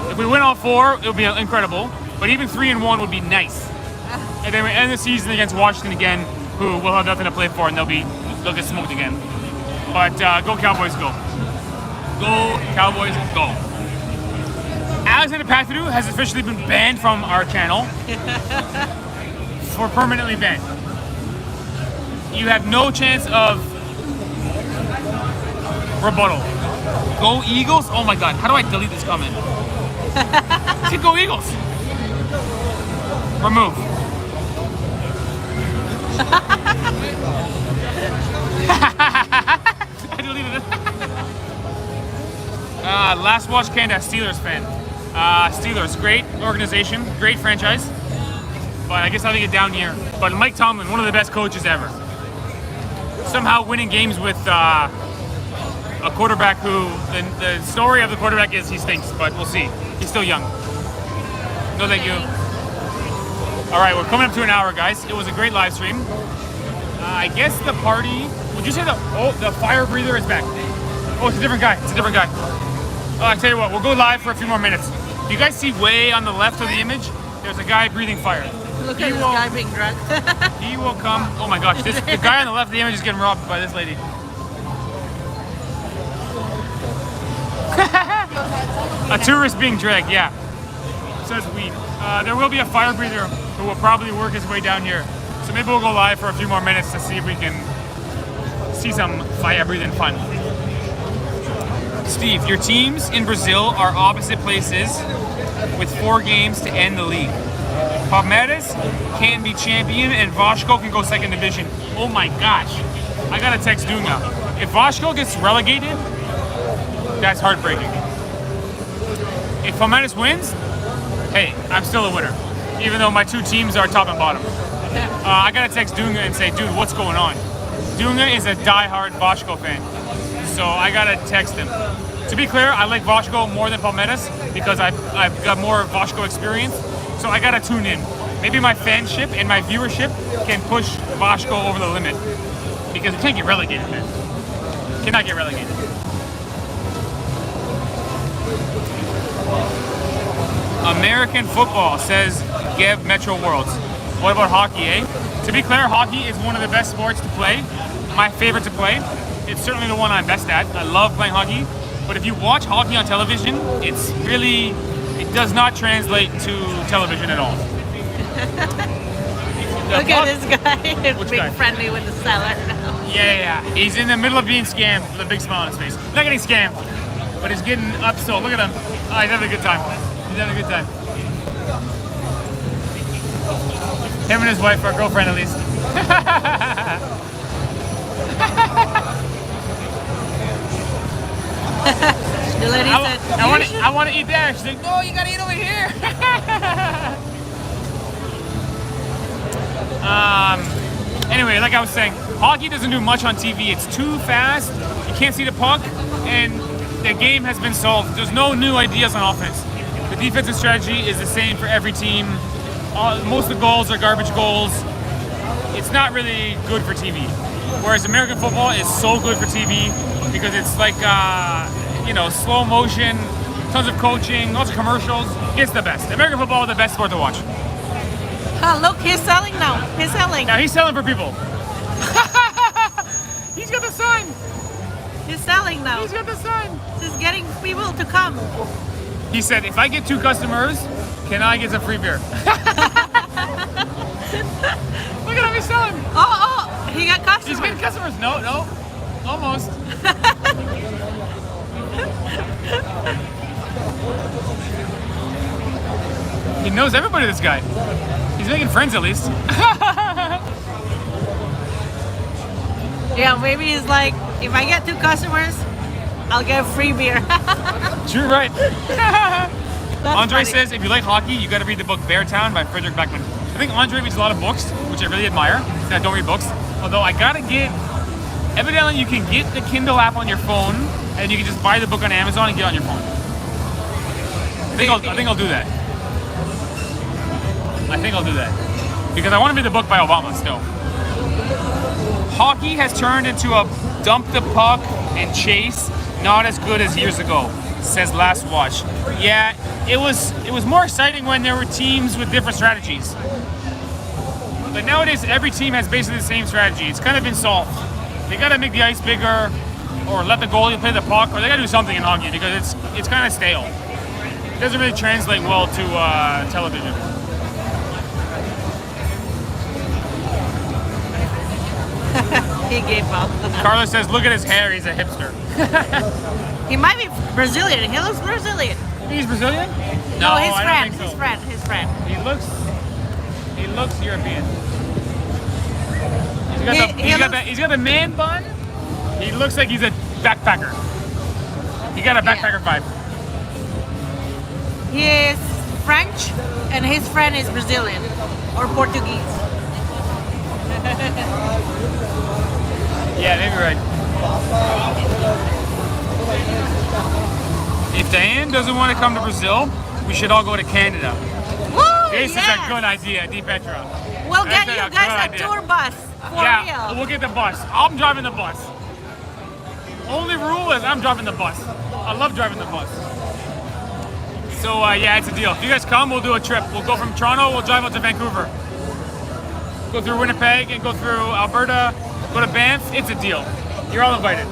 If we win all 4, it'll be incredible. But even 3-1 would be nice. And then we end the season against Washington again, who will have nothing to play for, and they'll get smoked again. But go Cowboys, go. Go Cowboys, go. Alexander Patrick has officially been banned from our channel. For permanently banned. You have no chance of rebuttal. Go Eagles? Oh my god, how do I delete this comment? Say go Eagles. Remove. I deleted it. Last watch Canada, Steelers fan. Steelers, great organization, great franchise. But I guess I'll take it down here. But Mike Tomlin, one of the best coaches ever. Somehow winning games with a quarterback who, the story of the quarterback is he stinks, but we'll see. He's still young. No thank you. All right, we're coming up to an hour, guys. It was a great live stream. I guess the party, would you say the fire breather is back? Oh, it's a different guy. It's a different guy. I tell you what, we'll go live for a few more minutes. Do you guys see way on the left of the image? There's a guy breathing fire. Look at this guy being drunk. He will come. Oh my gosh, the guy on the left of the image is getting robbed by this lady. A tourist being dragged, yeah. Says weed. There will be a fire breather who will probably work his way down here. So maybe we'll go live for a few more minutes to see if we can see some fire breathing fun. Steve, your teams in Brazil are opposite places with 4 games to end the league. Palmeiras can be champion and Vasco can go second division. Oh my gosh. I gotta text Dunga. If Vasco gets relegated, that's heartbreaking. If Palmeiras wins, hey, I'm still a winner. Even though my 2 teams are top and bottom. I gotta text Dunga and say, dude, what's going on? Dunga is a die-hard Vasco fan. So I gotta text him. To be clear, I like Vasco more than Palmeiras because I've got more Vasco experience. So I gotta tune in. Maybe my fanship and my viewership can push Vasco over the limit. Because it can't get relegated, man. Cannot get relegated. American football, says Gev Metro Worlds. What about hockey, eh? To be clear, hockey is one of the best sports to play. My favorite to play. It's certainly the one I'm best at. I love playing hockey. But if you watch hockey on television, it does not translate to television at all. Look at this guy being guy? friendly with the seller now. Yeah. He's in the middle of being scammed with a big smile on his face. Not getting scammed, but he's getting upsold. Look at him. Oh, he's having a good time. He's having a good time. Him and his wife, or girlfriend at least. The lady said, I want to eat there. She's like, no, you gotta eat over here. Anyway, like I was saying, hockey doesn't do much on TV. It's too fast. You can't see the puck, and the game has been solved. There's no new ideas on offense. The defensive strategy is the same for every team. Most of the goals are garbage goals. It's not really good for TV. Whereas American football is so good for TV because it's like, slow motion, tons of coaching, lots of commercials. It's the best. American football is the best sport to watch. oh, look, he's selling now. He's selling. Now he's selling for people. He's got the sign. He's selling now. He's got the sign. He's getting people to come. He said, if I get 2 customers, can I get some free beer? Look at him, he's selling. Oh, he got customers. He's getting customers. No, almost. He knows everybody, this guy. He's making friends at least. Yeah, maybe he's like, if I get 2 customers, I'll get a free beer. True, right? Andre funny. says, if you like hockey, you got to read the book Beartown by Frederick Beckman. I think Andre reads a lot of books, which I really admire. I don't read books. Although I gotta get, evidently you can get the Kindle app on your phone, and you can just buy the book on Amazon and get it on your phone. I think I'll do that. I think I'll do that. Because I want to read the book by Obama still. Hockey has turned into a dump the puck and chase, not as good as years ago, says Last Watch. Yeah, it was more exciting when there were teams with different strategies. But nowadays, every team has basically the same strategy. It's kind of been solved. They got to make the ice bigger. or let the goalie play the puck, or they gotta do something in hockey because it's kind of stale. It doesn't really translate well to television. He gave up. Carlos says, look at his hair, he's a hipster. He might be Brazilian. He looks Brazilian. He's Brazilian? No, his I friend. don't think so. His friend. He looks European. He's got the man bun. He looks like he's a backpacker. He got a backpacker vibe. He is French, and his friend is Brazilian or Portuguese. Yeah, maybe right. If Diane doesn't want to come to Brazil, we should all go to Canada. Woo, This is yes. a good idea, Di Petra. We'll get That's you a guys good a idea. tour bus for Yeah, real. we'll get the bus. I'm driving the bus. Only rule is I'm driving the bus. I love driving the bus. So yeah, it's a deal. If you guys come, we'll do a trip. We'll go from Toronto, we'll drive out to Vancouver. Go through Winnipeg and go through Alberta, go to Banff. It's a deal. You're all invited.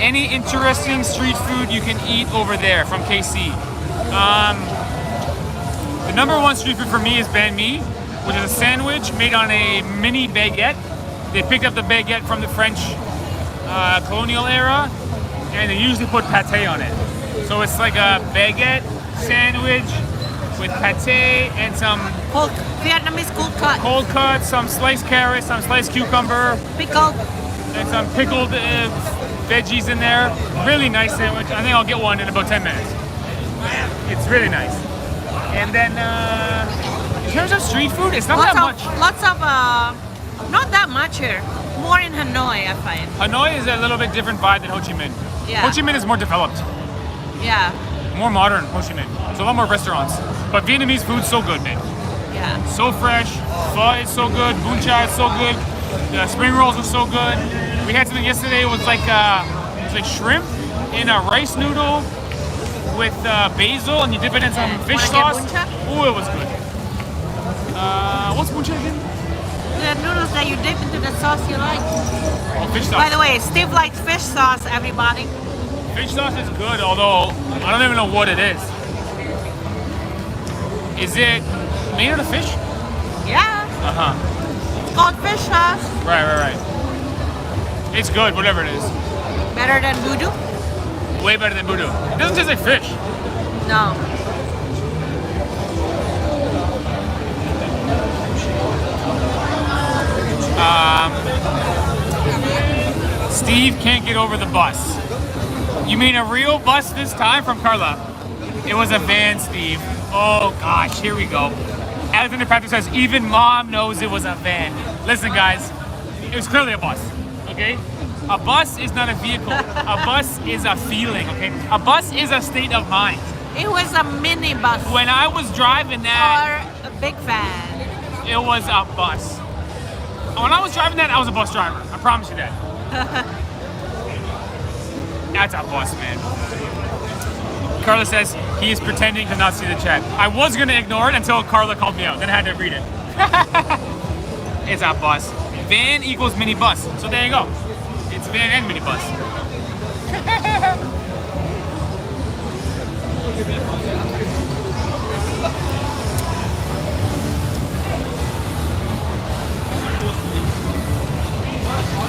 Any interesting street food you can eat over there from KC? The number one street food for me is banh mi, which is a sandwich made on a mini baguette. They picked up the baguette from the French colonial era, and they usually put pate on it. So it's like a baguette sandwich with pate and some Vietnamese cold cut, some sliced carrots, some sliced cucumber, pickled. and some pickled veggies in there. Really nice sandwich. I think I'll get one in about 10 minutes. It's really nice. And then in terms of street food, it's not that much. Lots of, not that much here. More in Hanoi, I find. Hanoi is a little bit different vibe than Ho Chi Minh. Yeah. Ho Chi Minh is more developed, Yeah, more modern Ho Chi Minh. So a lot more restaurants. But Vietnamese food's so good, man. yeah. So fresh. Pho is so good. Banh Cha is so good. The spring rolls are so good. We had something yesterday. It was like shrimp in a rice noodle with basil, and you dip it in some fish Wanna get sauce. Banh Cha? Oh, it was good. What's Banh Cha again? The noodles that you dip into the sauce you like. Oh, fish sauce. By the way, Steve likes fish sauce, everybody. Fish sauce is good, although I don't even know what it is. Is it made out of fish? Yeah, Uh-huh. it's called fish sauce. Right. It's good, whatever it is. Better than voodoo? Way better than voodoo. It doesn't taste like fish. No. Steve can't get over the bus. You mean a real bus this time from Carla? It was a van, Steve. Oh gosh, here we go. Alexander Patrick says, even mom knows it was a van. Listen guys, it was clearly a bus, okay? A bus is not a vehicle. A bus is a feeling, okay? A bus is a state of mind. It was a mini bus. When I was driving that, Or a big van. it was a bus. When I was driving that, I was a bus driver. I promise you that. That's a bus, man. Carla says he is pretending to not see the chat. I was going to ignore it until Carla called me out. Then I had to read it. It's a bus. Van equals mini bus. So there you go. It's van and mini bus.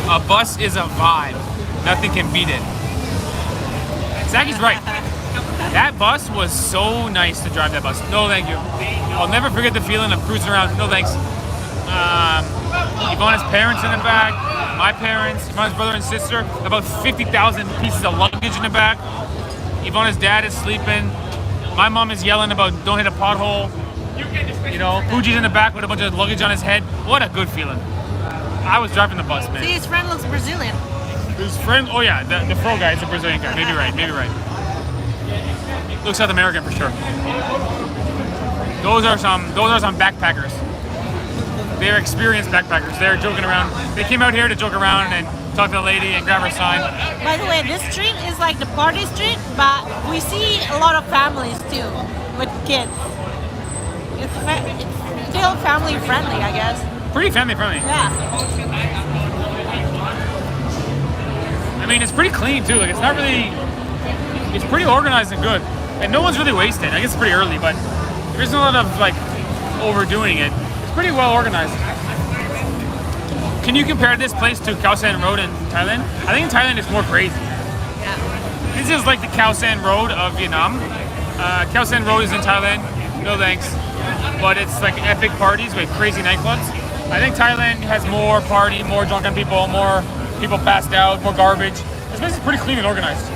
A bus is a vibe. Nothing can beat it. Zacky's right. That bus was so nice to drive that bus. No, thank you. I'll never forget the feeling of cruising around. No, thanks. Ivana's parents in the back, my parents, Ivana's brother and sister, about 50,000 pieces of luggage in the back. Ivana's dad is sleeping. My mom is yelling about don't hit a pothole. You know, Fuji's in the back with a bunch of luggage on his head. What a good feeling. I was driving the bus, man. See, his friend looks Brazilian. His friend, oh yeah, the fro guy is a Brazilian guy. Maybe right. Looks South American for sure. Those are some backpackers. They're experienced backpackers. They're joking around. They came out here to joke around and talk to the lady and grab her sign. By the way, this street is like the party street, but we see a lot of families too, with kids. It's still family friendly, I guess. Pretty family friendly. Yeah. mean, it's pretty clean too. Like, it's not really. It's pretty organized and good, and no one's really wasted. I guess it's pretty early, but there isn't a lot of like overdoing it. It's pretty well organized. Can you compare this place to Khao San Road in Thailand? I think in Thailand it's more crazy. Yeah. This is like the Khao San Road of Vietnam. Khao San Road is in Thailand. No thanks. But it's like epic parties with crazy nightclubs. I think Thailand has more party, more drunken people, more people passed out, more garbage. This place is pretty clean and organized.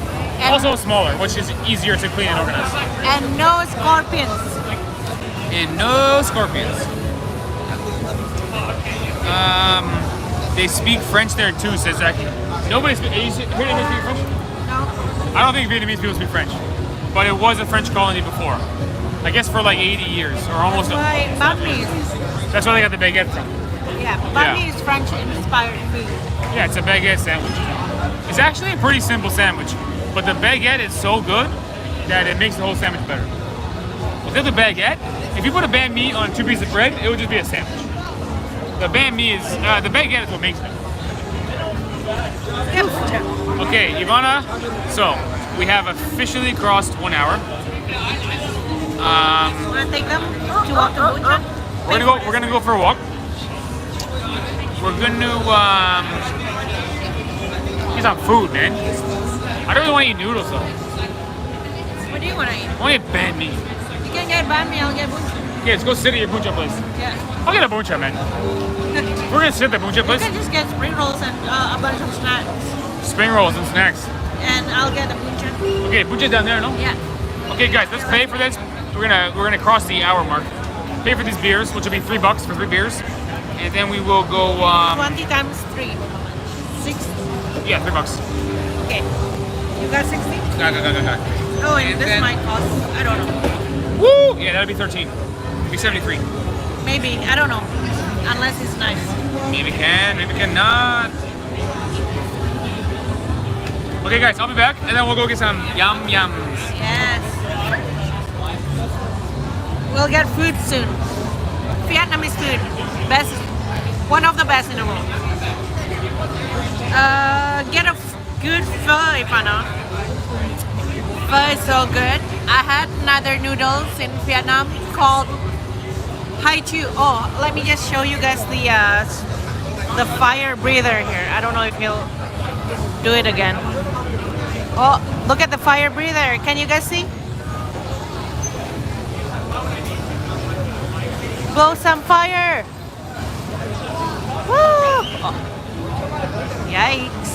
And Also smaller, which is easier to clean and organize. and no scorpions. And no scorpions. They speak French there too, says Zaki. Nobody speaks. Here they speak French? No. I don't think Vietnamese people speak French, but it was a French colony before. I guess for like 80 years or almost. Why banh mi? That's where they got the baguette from. Yeah, banh mi is French-inspired food. Yeah, it's a baguette sandwich. It's actually a pretty simple sandwich, but the baguette is so good that it makes the whole sandwich better. Without the baguette, if you put a banh mi on 2 pieces of bread, it would just be a sandwich. The banh mi is, the baguette is what makes it. Okay, Ivana, so we have officially crossed 1 hour. Wanna take them to walk to Banh Cha? We're gonna go for a walk. We're gonna get some food, man. I don't really want to eat noodles though. What do you wanna eat? I want to eat banh mi. You can get banh mi, I'll get Banh Cha. Okay, let's go sit at your Banh Cha place. Yeah. I'll get a Banh Cha, man. We're gonna sit at the Banh Cha You place. can just get spring rolls and a bunch of snacks. Spring rolls and snacks. And I'll get a Banh Cha. Okay, Banh Cha down there, no? Yeah. Okay, guys, let's pay for this. We're gonna cross the hour mark. Pay for these beers, which will be $3 for 3 beers, and then we will go. 20 times 3. 6. Yeah, $3. Okay. You got 60? Got. Oh, and And this then- might cost, I don't know. Woo! Yeah, that'll be 13. Be 73. Maybe, I don't know. Unless it's nice. Maybe can, maybe cannot. Okay, guys, I'll be back, and then we'll go get some yums. Yes. We'll get food soon. Vietnamese food. Best. One of the best in the world. Get a good pho, Ivana. Pho is so good. I had another noodles in Vietnam called Hai Chu. Oh, let me just show you guys the fire breather here. I don't know if he'll do it again. Oh, look at the fire breather. Can you guys see? Blow some fire. Woo! Oh. Yikes.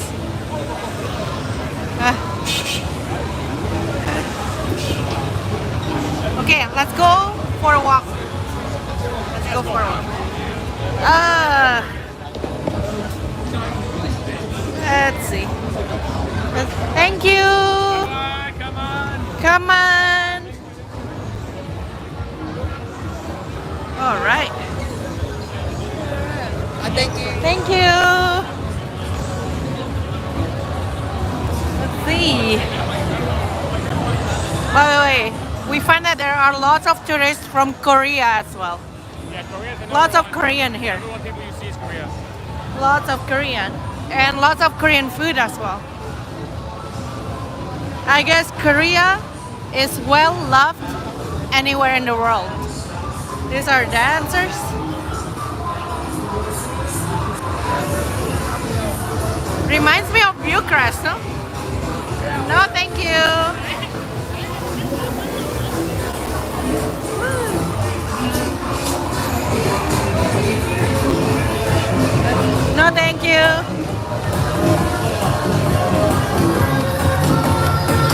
Okay, let's go for a walk. Let's go for a walk. Let's see. Thank you. Come on. Come on. All right. Thank you. Thank you. Let's see. By the way, we find that there are lots of tourists from Korea as well. Yeah, Korea's another Lots of one. Korean here. Number one people you see is Korea. Lots of Korean. And lots of Korean food as well. I guess Korea is well loved anywhere in the world. These are dancers. Reminds me of Bucharest, no? No, thank you. No, thank you.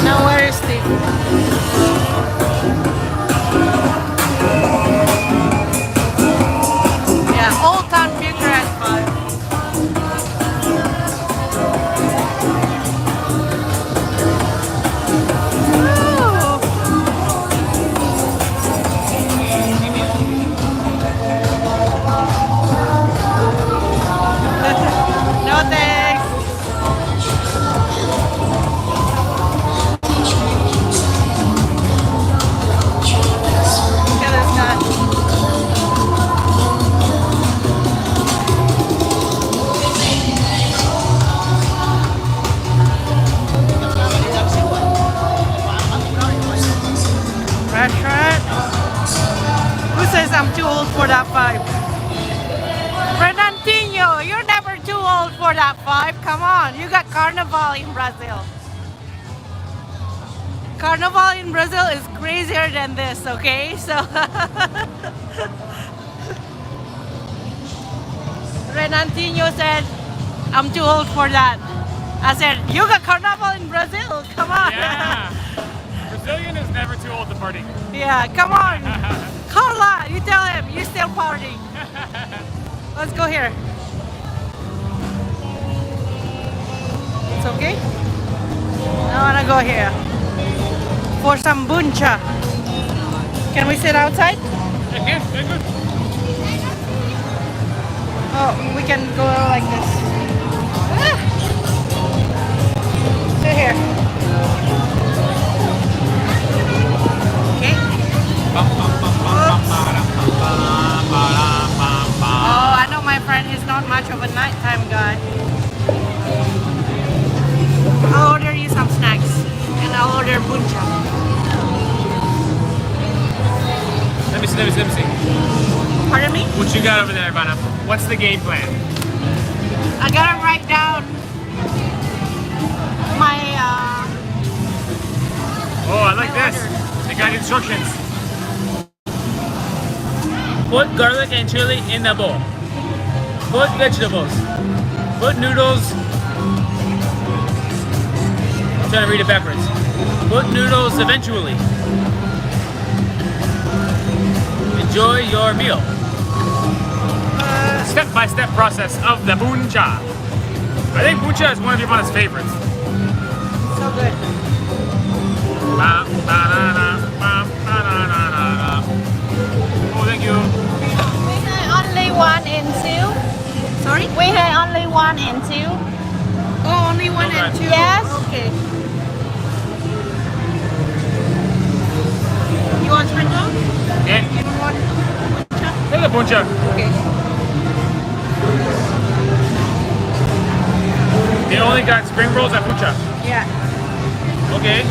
Now where is Steve? Yeah, Old Town Bucharest vibe. on, you got Carnival in Brazil. Carnival in Brazil is crazier than this, okay? So Renantino said, I'm too old for that. I said, you got Carnival in Brazil, come on. Yeah. Brazilian is never too old to party. Yeah, come on. Carla, you tell him, you're still partying. Let's go here. It's okay? I wanna go here for some Banh Cha. Can we sit outside? Yeah, good. Oh, we can go like this. Ah. Sit here. Okay. Oh, I know my friend is not much of a nighttime guy. I'll order you some snacks and I'll order Banh Cha. Let me see. Pardon me? What you got over there, Ivana? What's the game plan? I gotta write down my Oh, I like my this. order. They got instructions. Put garlic and chili in the bowl. Put vegetables. Put noodles. I'm trying to read it backwards. Put noodles eventually. Enjoy your meal. Step-by-step process of the Banh Cha. I think Banh Cha is one of Ivana's favorites. So good. Oh, thank you. We had only 1 and 2. Sorry? We had only 1 and 2. Oh, only one Okay. and two? Yes. Okay. You want spring roll? Yeah. You don't want Banh Cha? Hey, the Banh Cha. Okay. They only got spring rolls at Banh Cha. Yeah. Okay.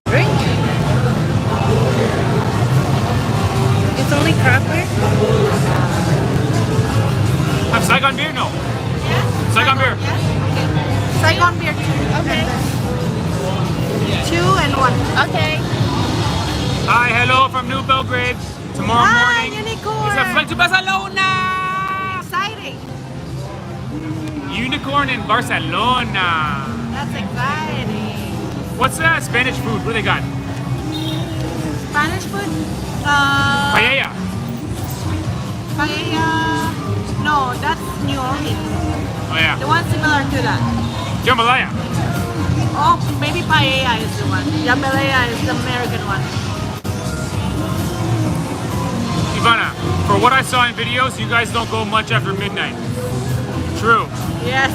Drink? It's only craft beer? Have Saigon beer? No. Yeah. Saigon beer. Yes. Okay. Saigon beer too. Okay. 2 and 1. Okay. Hi, hello from New Belgrade. Tomorrow Hi, morning unicorn! is a flight to Barcelona. Exciting! Unicorn in Barcelona. That's exciting. What's that Spanish food? What do they got? Spanish food? Paella. Paella. No, that's New Orleans. Oh yeah. The one similar to that. Jambalaya. Oh, maybe paella is the one. Jambalaya is the American one. Ivana, for what I saw in videos, you guys don't go much after midnight. True. Yes.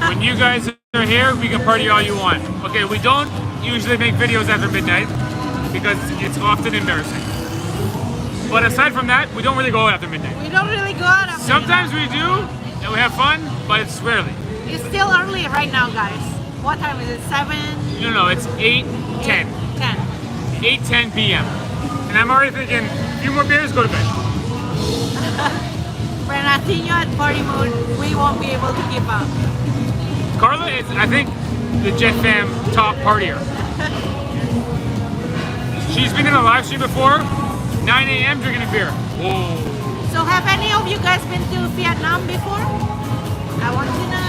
When you guys are here, we can party all you want. Okay, we don't usually make videos after midnight because it's often embarrassing. But aside from that, we don't really go out after midnight. We don't really go out after Sometimes we do, and we have fun, but it's rarely. midnight. It's still early right now, guys. What time is it? 7? No, it's 8:10. 10. 8:10 p.m. And I'm already thinking, a few more beers, go to bed. Bernardino at party mood, we won't be able to keep up. Carla is, I think, the Jet Fam top partier. She's been in a live stream before, 9 a.m. drinking a beer. Whoa. So have any of you guys been to Vietnam before? I want to know.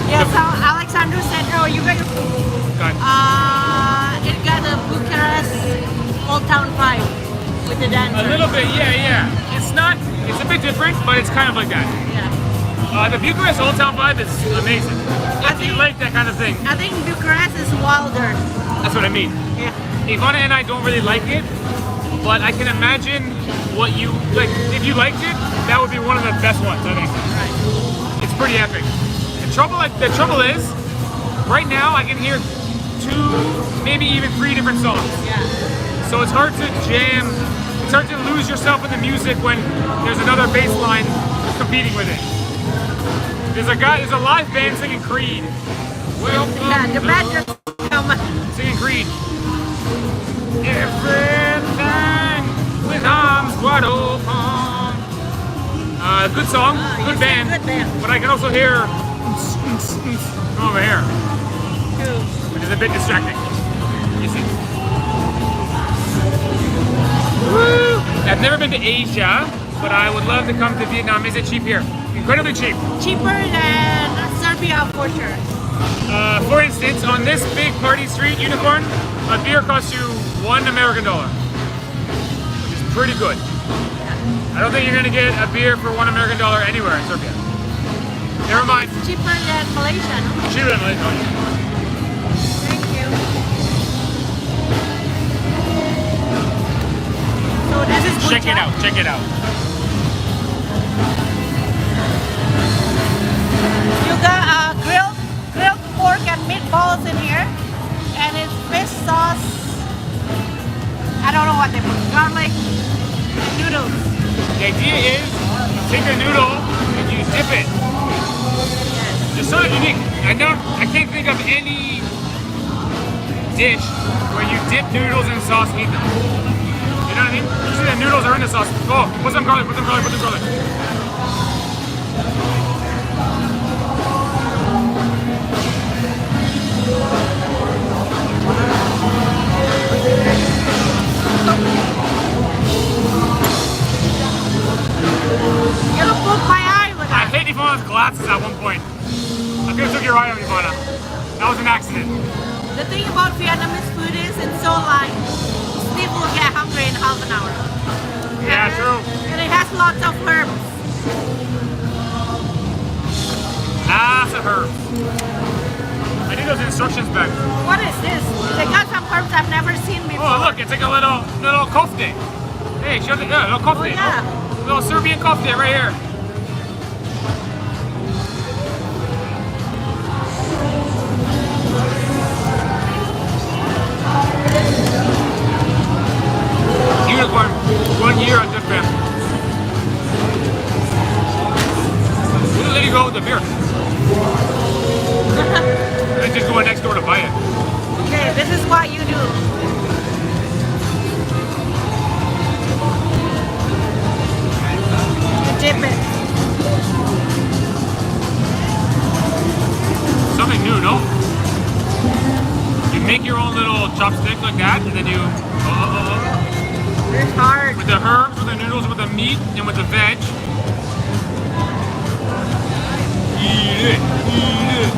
Yes, Alexander said, oh, you guys, God. it got a Bucharest Old Town vibe with the dancers. A little bit, yeah. It's a bit different, but it's kind of like that. Yeah. The Bucharest Old Town vibe is amazing. If you like that kind of thing, I think Bucharest is wilder. that's what I mean. Yeah. Ivana and I don't really like it, but I can imagine what you like. If you liked it, that would be one of the best ones, I think. Right. It's pretty epic. The trouble is, right now I can hear 2, maybe even 3 different songs. Yeah. So it's hard to jam. It's hard to lose yourself in the music when there's another bass line competing with it. There's a live band singing Creed. Welcome Yeah, the to- band just come. Singing Creed. Everything Vietnam's Guado Pong. Good song, good band, good band. but I can also hear from over here, True. which is a bit distracting. You see? Woo! I've never been to Asia, but I would love to come to Vietnam. Is it cheap here? Incredibly cheap. Cheaper than Serbia for sure. For instance, on this big party street, Unicorn, a beer costs you $1 American, which is pretty good. I don't think you're gonna get a beer for $1 American anywhere in Serbia. Never mind. Cheaper than Malaysia, no? Cheaper than Malaysia. Thank you. So this is Check Banh it Cha. out. Check it out. You got grilled pork and meatballs in here, and it's fish sauce. I don't know what they put. Garlic and noodles. The idea is you take a noodle and you dip it. It's so unique. I can't think of any dish where you dip noodles in sauce and eat them. You know what I mean? Usually the noodles are in the sauce. Oh, put some garlic, put some garlic, put some garlic. You poke my eye with I that. hate Ivana's glasses at one point. I could have took your eye off, Ivana. That was an accident. The thing about Vietnamese food is it's so light. People will get hungry in half an hour. Yeah, true. And it has lots of herbs. Lots of herbs. I need those instructions back. What is this? They got some herbs I've never seen before. Oh, look, it's like a little kofte. Hey, show the little kofte. Oh, yeah. Little Serbian kofte right here. Unicorn, 1 year on this fam. We'll let you go with the beer. And just go next door to buy it. Okay, this is what you do. You dip it. Something new, no? You make your own little chopstick like that, and then you It's hard. with the herbs, with the noodles, with the meat, and with the veg. Eat it, eat it.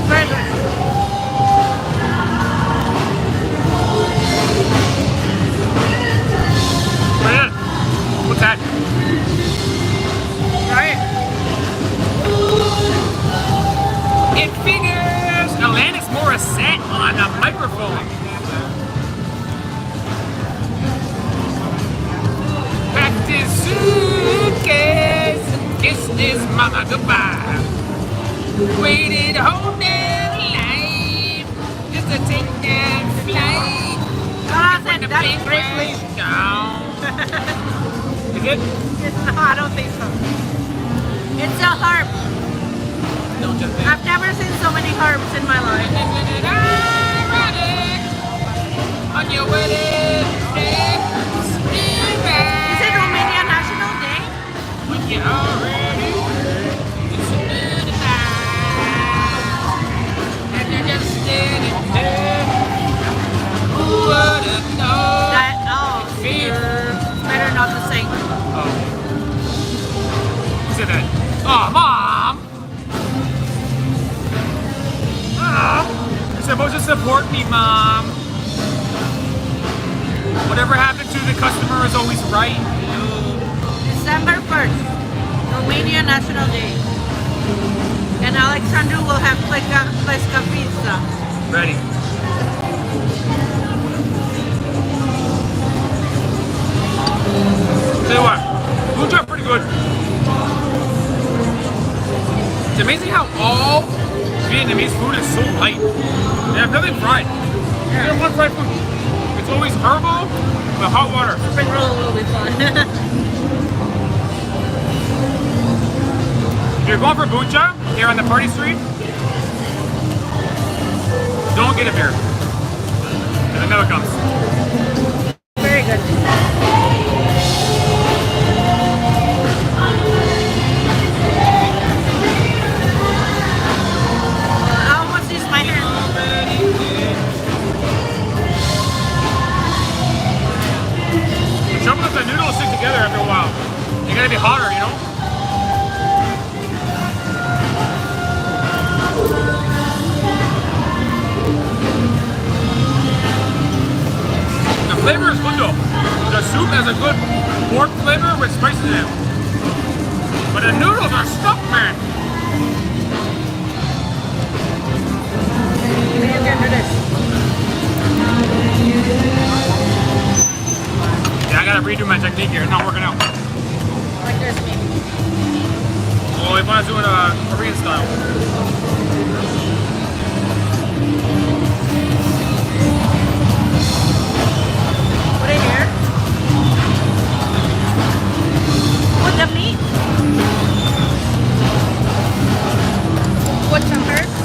Very good. Man, what's that? Right. It figures Alanis Morissette on a microphone. Packed his suitcase and kissed his mama goodbye. Waited whole damn life just to take that flight. Jonathan, that's Big briefly. way down. Is it? No, I don't think so. It's a herb. Don't just think. I've never seen so many herbs in my life. On your wedding day, Is it Romanian National Day? when you're already it's another night, and you're just standing there. Who would have known? Better not to sing. Who said that? Oh, Mom! Mom! You're supposed to support me, Mom. Whatever happened to the customer is always right. December 1st, Romanian National Day. And Alexandru will have Pleska pizza. Ready. Tell you what, food truck pretty good. It's amazing how all Vietnamese food is so light. They have nothing fried. They have one fried food. always herbal with hot water. Spring roll will be fun. If you're going for Banh Cha here on the party street, don't get a beer. Because it never comes. Very good. How much is my hair? The trouble is the noodles stick together after a while. They gotta be hotter, you know? The flavor is good though. The soup has a good pork flavor with spices in it. But the noodles are stuck, man. We need to do this. Yeah, I gotta redo my technique here. It's not working out. Like this, maybe. Oh, Ivana's doing a Korean style. Put it here. Put the meat. Put some herbs.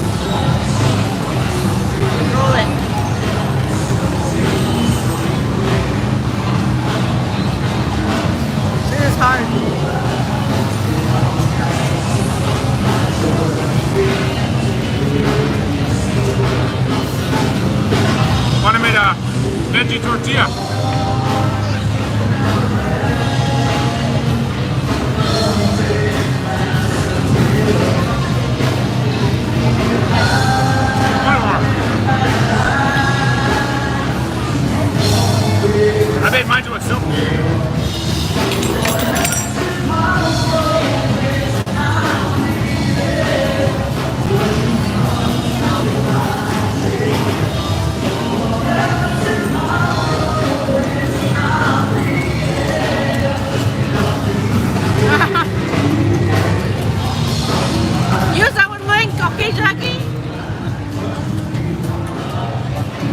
Roll it. This is hard. Wanna make a veggie tortilla. I made mine to a soup. Use that one line, okay, Jackie?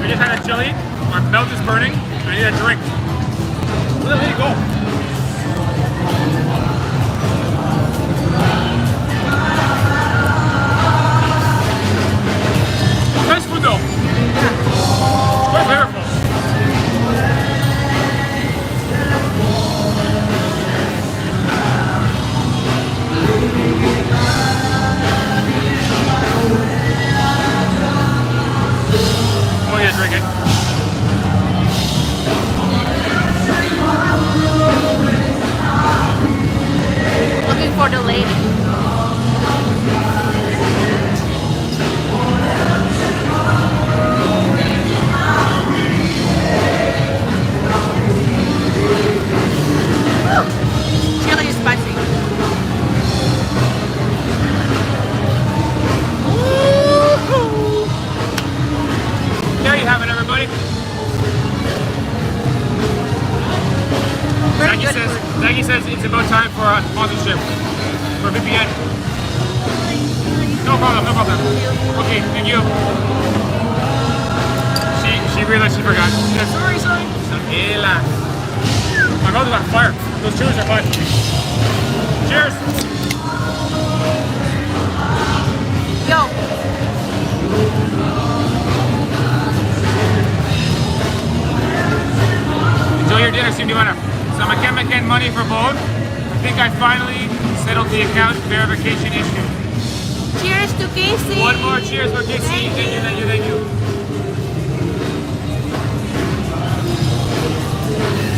We just had a chili. My mouth is burning. I need a drink. Let it go. Nice food though. Very flavorful. I'm gonna drink it. Looking for the lady. Chili is spicy. Woo-hoo. There you have it, everybody. Very good food. Maggie says it's about time for a sponsorship for VPN. No problem, no problem. Okay, thank you. She realized she forgot. She said, sorry. Tranquila. My mouth is on fire. Those chilies are fine. Cheers. Yo. Enjoy your dinner, Steve Ivana. So I can't make any money for both. I think I finally settled the account verification issue. Cheers to Casey. One more cheers for Casey. Thank you.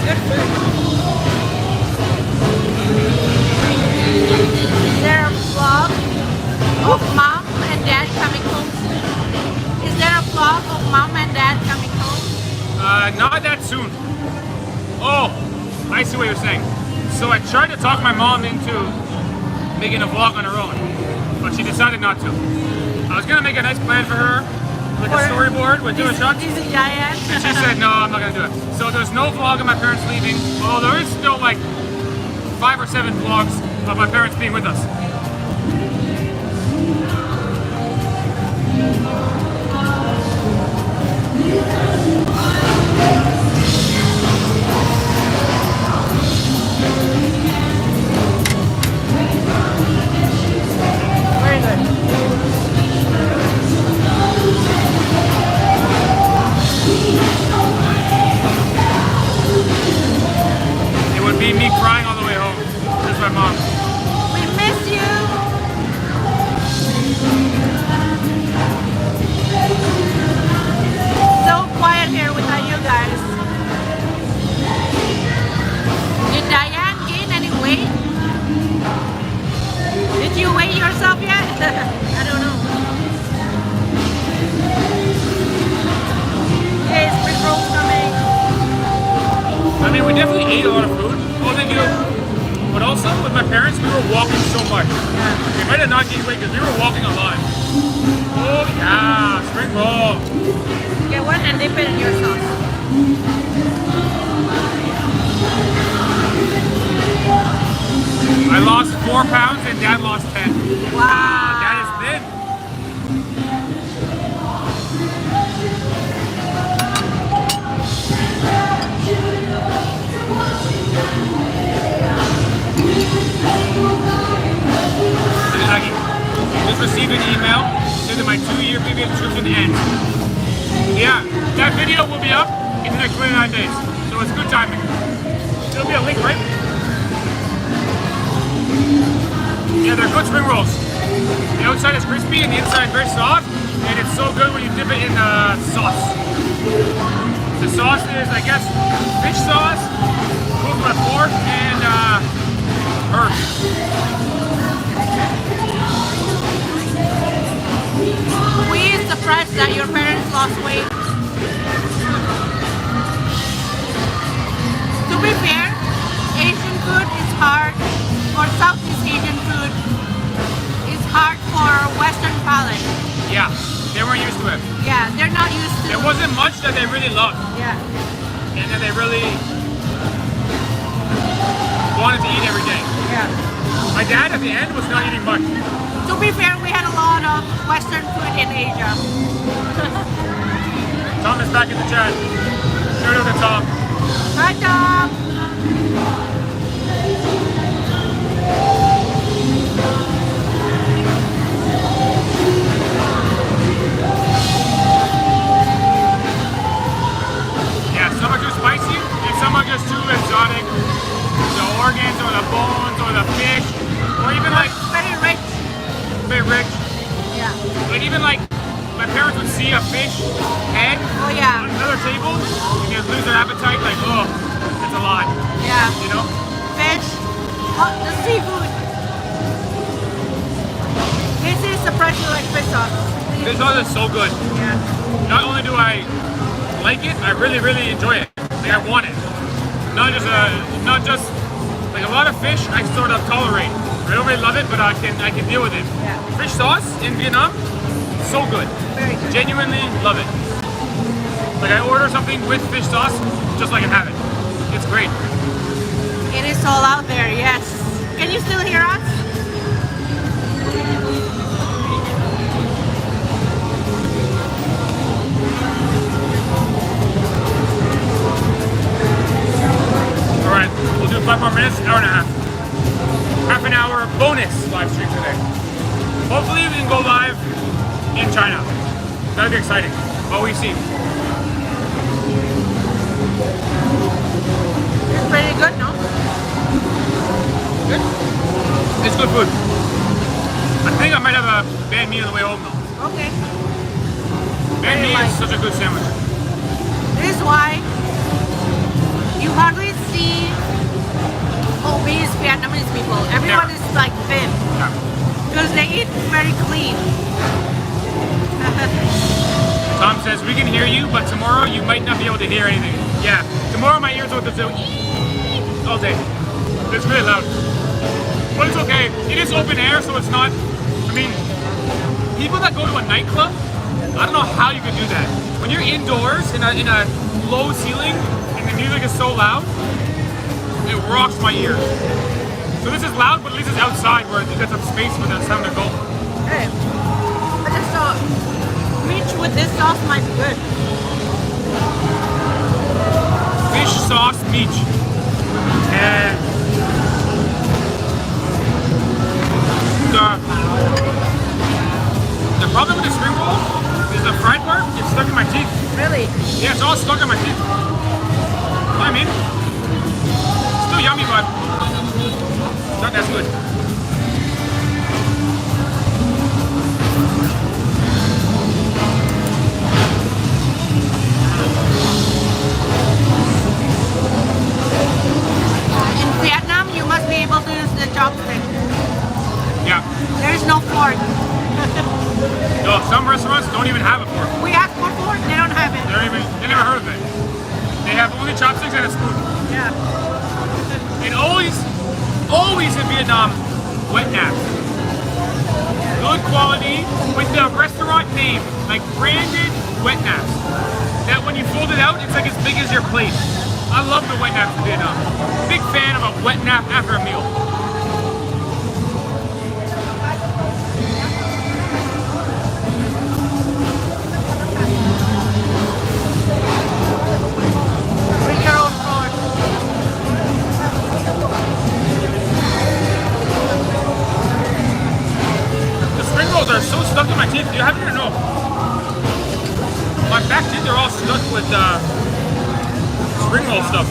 Good food. Is there a vlog of mom and dad coming home soon? Is there a vlog of mom and dad coming home? Not that soon. Oh, I see what you're saying. So I tried to talk my mom into making a vlog on her own, but she decided not to. I was gonna make a nice plan for her, like a storyboard with doing shots. This is giant. And she said, no, I'm not gonna do it. So there's no vlog of my parents leaving, although there is still like 5 or 7 vlogs of my parents being with us. mom. We miss you. So quiet here without you guys. Did Diane gain any weight? Did you weigh yourself yet? I don't know. Hey, spring rolls coming. I mean, we definitely ate a lot of food. Oh, thank you. But also, with my parents, we were walking so much. We might have not gained weight because we were walking a lot. Oh, yeah. Spring roll. Get one and dip it in your sauce. I lost 4 pounds and Dad lost 10. Wow. Dad is thin. Just received an email saying that my 2-year previous subscription ends. Yeah, that video will be up in the next 29 days, so it's good timing. There'll be a link, right? Yeah, they're good spring rolls. The outside is crispy and the inside is very soft, and it's so good when you dip it in sauce. The sauce is, I guess, fish sauce, cooked with pork and herbs. We are surprised that your parents lost weight. To be fair, Asian food is hard, or Southeast Asian food is hard for Western palate. Yeah, they weren't used to it. Yeah, they're not used to There wasn't much that they really loved, Yeah. and that they really wanted to eat every day. Yeah. My dad at the end was not eating much. To be fair, we had a lot of Western food in Asia. Tom is back in the chat. Shout out to Tom. Hi, Tom. Yeah, some are too spicy, and some are just too exotic. The organs, or the bones, or the fish, or even like Very rich. very rich. Yeah. But even like my parents would see a fish head Oh, yeah. on another table, and they'd lose their appetite. Like, oh, it's a lot. Yeah. You know? Fish. Oh, the seafood. This is surprisingly like fish sauce. This sauce is so good. Yeah. Not only do I like it, I really, really enjoy it. Like I want it. Not just like a lot of fish I sort of tolerate. I don't really love it, but I can deal with it. Yeah. Fish sauce in Vietnam, so good. Very good. Genuinely love it. Like I order something with fish sauce, just like I have it. It's great. It is all out there, yes. Can you still hear us? All right, we'll do 5 more minutes, hour and a half. Half an hour bonus live stream today. Hopefully we can go live in China. That'd be exciting. But we see. It's pretty good, no? Good. It's good food. I think I might have a banh mi on the way home though. Okay. Banh mi like- is such a good sandwich. This is why you hardly see obese Vietnamese people. Everyone Yeah. is like thin Yeah. because they eat very clean. Tom says, we can hear you, but tomorrow you might not be able to hear anything. Yeah, tomorrow my ears will just go all day. It's really loud. But it's okay. It is open air, so it's not, I mean, people that go to a nightclub, I don't know how you can do that. When you're indoors in a low ceiling and the music is so loud, it rocks my ears. So this is loud, but at least it's outside where you get some space for the sound to go. Hey, I just thought meat with this sauce might be good. Fish sauce meat. And the problem with the spring roll is the fried part gets stuck in my teeth. Really? Yeah, it's all stuck in my teeth. You know what I mean? Still yummy, but not as chopstick. Yeah. There's no fork. No, some restaurants don't even have a fork. We asked for fork, they don't have it. They never heard of it. They have only chopsticks and a spoon. Yeah. And always in Vietnam, wet naps. Good quality with the restaurant name, like branded wet naps. That when you fold it out, it's like as big as your plate. I love the wet naps in Vietnam. Big fan of a wet nap after a meal. Bring your own fork. The spring rolls are so stuck in my teeth. Do you happen to know? My back teeth are all stuck with spring roll stuff.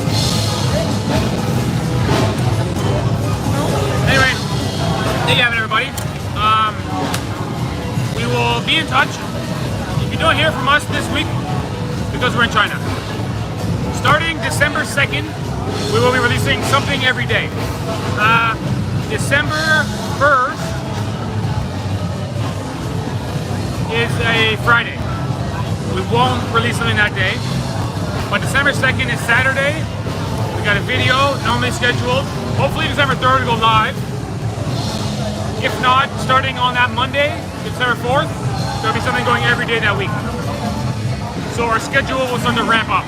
Anyway, there you have it, everybody. We will be in touch. If you don't hear from us this week, because we're in China. Starting December 2nd, we will be releasing something every day. December 1st is a Friday. We won't release something that day. But December 2nd is Saturday. We got a video normally scheduled. Hopefully December 3rd will go live. If not, starting on that Monday, December 4th, there'll be something going every day that week. So our schedule will start to ramp up.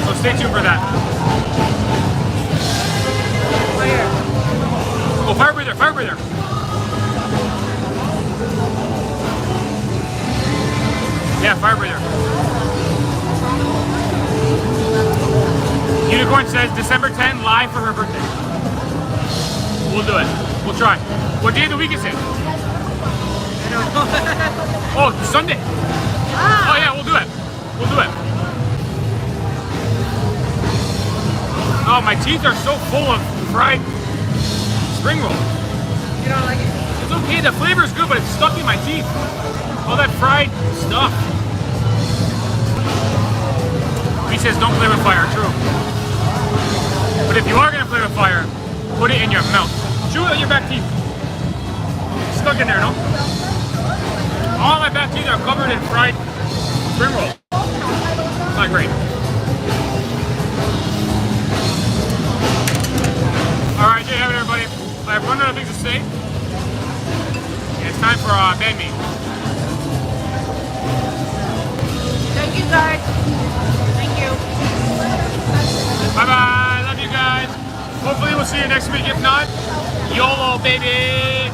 So stay tuned for that. Fire. Oh, fire breather, fire breather. Yeah, fire breather. Unicorn says December 10 live for her birthday. We'll do it. We'll try. What day of the week is it? Oh, Sunday. Oh yeah, we'll do it. We'll do it. Oh, my teeth are so full of fried spring roll. You don't like it? It's okay, the flavor is good, but it's stuck in my teeth. All that fried stuff. He says don't play with fire, true. But if you are gonna play with fire, put it in your mouth. Chew it on your back teeth. It's stuck in there, no? All my back teeth are covered in fried spring roll. It's not great. Alright, there you have it, everybody. I have run out of things to say. And it's time for banh mi. Thank you guys. Thank you. Bye bye. Love you guys. Hopefully we'll see you next week. If not, YOLO, baby.